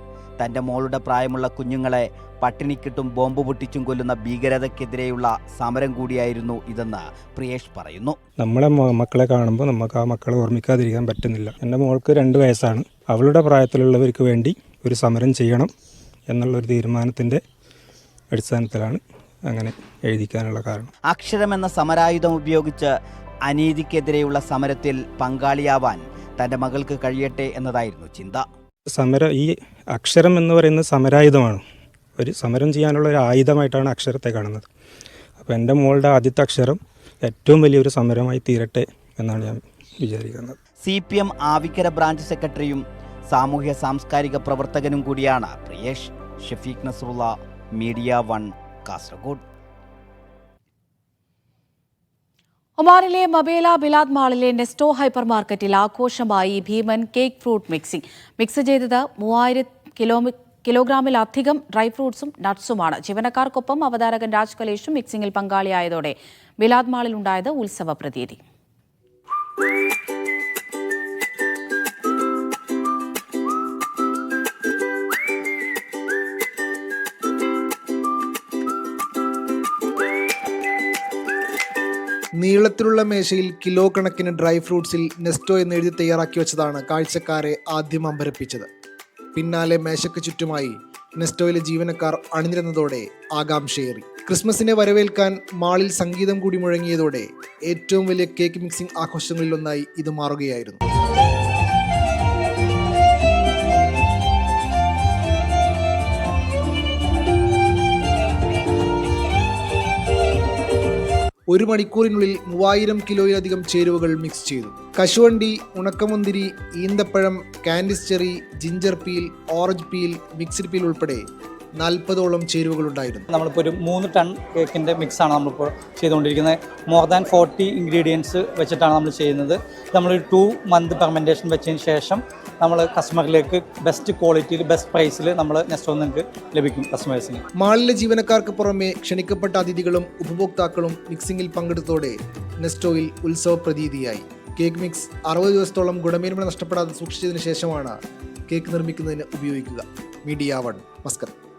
തന്റെ മോളുടെ പ്രായമുള്ള കുഞ്ഞുങ്ങളെ പട്ടിണിക്കിട്ടും ബോംബ് പൊട്ടിച്ചും കൊല്ലുന്ന ഭീകരതയ്ക്കെതിരെയുള്ള സമരം കൂടിയായിരുന്നു ഇതെന്ന് പ്രിയേഷ് പറയുന്നു. നമ്മളെ മക്കളെ കാണുമ്പോൾ നമുക്ക് ആ മക്കളെ ഓർമ്മിക്കാതിരിക്കാൻ പറ്റുന്നില്ല. എൻ്റെ മോൾക്ക് 2 വയസ്സാണ്. അവളുടെ പ്രായത്തിലുള്ളവർക്ക് വേണ്ടി ഒരു സമരം ചെയ്യണം എന്നുള്ളൊരു തീരുമാനത്തിൻ്റെ അടിസ്ഥാനത്തിലാണ് അങ്ങനെ എഴുതിക്കാനുള്ള കാരണം. അക്ഷരമെന്ന സമരായുധം ഉപയോഗിച്ച് അനീതിക്കെതിരെയുള്ള സമരത്തിൽ പങ്കാളിയാവാൻ തന്റെ മകൾക്ക് കഴിയട്ടെ എന്നതായിരുന്നു ചിന്ത. ഈ അക്ഷരം എന്ന് പറയുന്നത് സമരായുധമാണ്. ഒരു സമരം ചെയ്യാനുള്ള ഒരു ആയുധമായിട്ടാണ് അക്ഷരത്തെ കാണുന്നത്. അപ്പോൾ എൻ്റെ മോളുടെ ആദ്യത്തെ അക്ഷരം ഏറ്റവും വലിയൊരു സമരമായി തീരട്ടെ എന്നാണ് ഞാൻ വിചാരിക്കുന്നത്. CPM ആവിക്കര ബ്രാഞ്ച് സെക്രട്ടറിയും സാമൂഹ്യ സാംസ്കാരിക പ്രവർത്തകനും കൂടിയാണ് പ്രിയേഷ്. ഷഫീഖ് നസ്രുള്ള, മീഡിയ 1, കാസർഗോഡ്. ഒമാനിലെ മബേല ബിലാദ് മാളിലെ നെസ്റ്റോ ഹൈപ്പർ മാർക്കറ്റിൽ ആഘോഷമായി ഭീമൻ കേക്ക് ഫ്രൂട്ട് മിക്സിംഗ്. മിക്സ് ചെയ്തത് 3000 കിലോഗ്രാമിലധികം ഡ്രൈ ഫ്രൂട്ട്സും നട്ട്സുമാണ്. ജീവനക്കാർക്കൊപ്പം അവതാരകൻ രാജ് കലേഷും മിക്സിംഗിൽ പങ്കാളിയായതോടെ ബിലാദ് മാളിലുണ്ടായത് ഉത്സവ പ്രതീതി. നീളത്തിലുള്ള മേശയിൽ കിലോ കണക്കിന് ഡ്രൈ ഫ്രൂട്ട്സിൽ നെസ്റ്റോ എന്നെഴുതി തയ്യാറാക്കി വെച്ചതാണ് കാഴ്ചക്കാരെ ആദ്യം അമ്പരപ്പിച്ചത്. പിന്നാലെ മേശയ്ക്ക് ചുറ്റുമായി നെസ്റ്റോയിലെ ജീവനക്കാർ അണിനിരന്നതോടെ ആകാംക്ഷയേറി. ക്രിസ്മസിനെ വരവേൽക്കാൻ മാളിൽ സംഗീതം കൂടി മുഴങ്ങിയതോടെ ഏറ്റവും വലിയ കേക്ക് മിക്സിംഗ് ആഘോഷങ്ങളിലൊന്നായി ഇത് മാറുകയായിരുന്നു. ഒരു മണിക്കൂറിനുള്ളിൽ 3000 കിലോയിലധികം ചേരുവകൾ മിക്സ് ചെയ്തു. കശുവണ്ടി, ഉണക്കമുന്തിരി, ഈന്തപ്പഴം, candies cherry, ginger peel, orange peel, mixed peel ഉൾപ്പെടെ 40ഓളം ചേരുവകളുണ്ടായിരുന്നു. നമ്മളിപ്പോൾ ഒരു 3 ടൺ കേക്കിൻ്റെ മിക്സാണ് നമ്മളിപ്പോൾ ചെയ്തുകൊണ്ടിരിക്കുന്നത്. മോർ ദാൻ 40 ഇൻഗ്രീഡിയൻസ് വെച്ചിട്ടാണ് നമ്മൾ ചെയ്യുന്നത്. നമ്മളൊരു 2 മന്ത് ഫെർമെൻറ്റേഷൻ വെച്ചതിന് ശേഷം നമ്മൾ കസ്റ്റമറിലേക്ക് ബെസ്റ്റ് ക്വാളിറ്റിയിൽ ബെസ്റ്റ് പ്രൈസിൽ നമ്മൾ നെസ്റ്റോ നിങ്ങൾക്ക് ലഭിക്കും കസ്റ്റമേഴ്സിന്. മാളിലെ ജീവനക്കാർക്ക് പുറമെ ക്ഷണിക്കപ്പെട്ട അതിഥികളും ഉപഭോക്താക്കളും മിക്സിംഗിൽ പങ്കെടുത്തോടെ നെസ്റ്റോയിൽ ഉത്സവ പ്രതീതിയായി. കേക്ക് മിക്സ് 60 ദിവസത്തോളം ഗുണമേന്മ നഷ്ടപ്പെടാതെ സൂക്ഷിച്ചതിന് ശേഷമാണ് കേക്ക് നിർമ്മിക്കുന്നതിന് ഉപയോഗിക്കുക. Media 1, Muscat.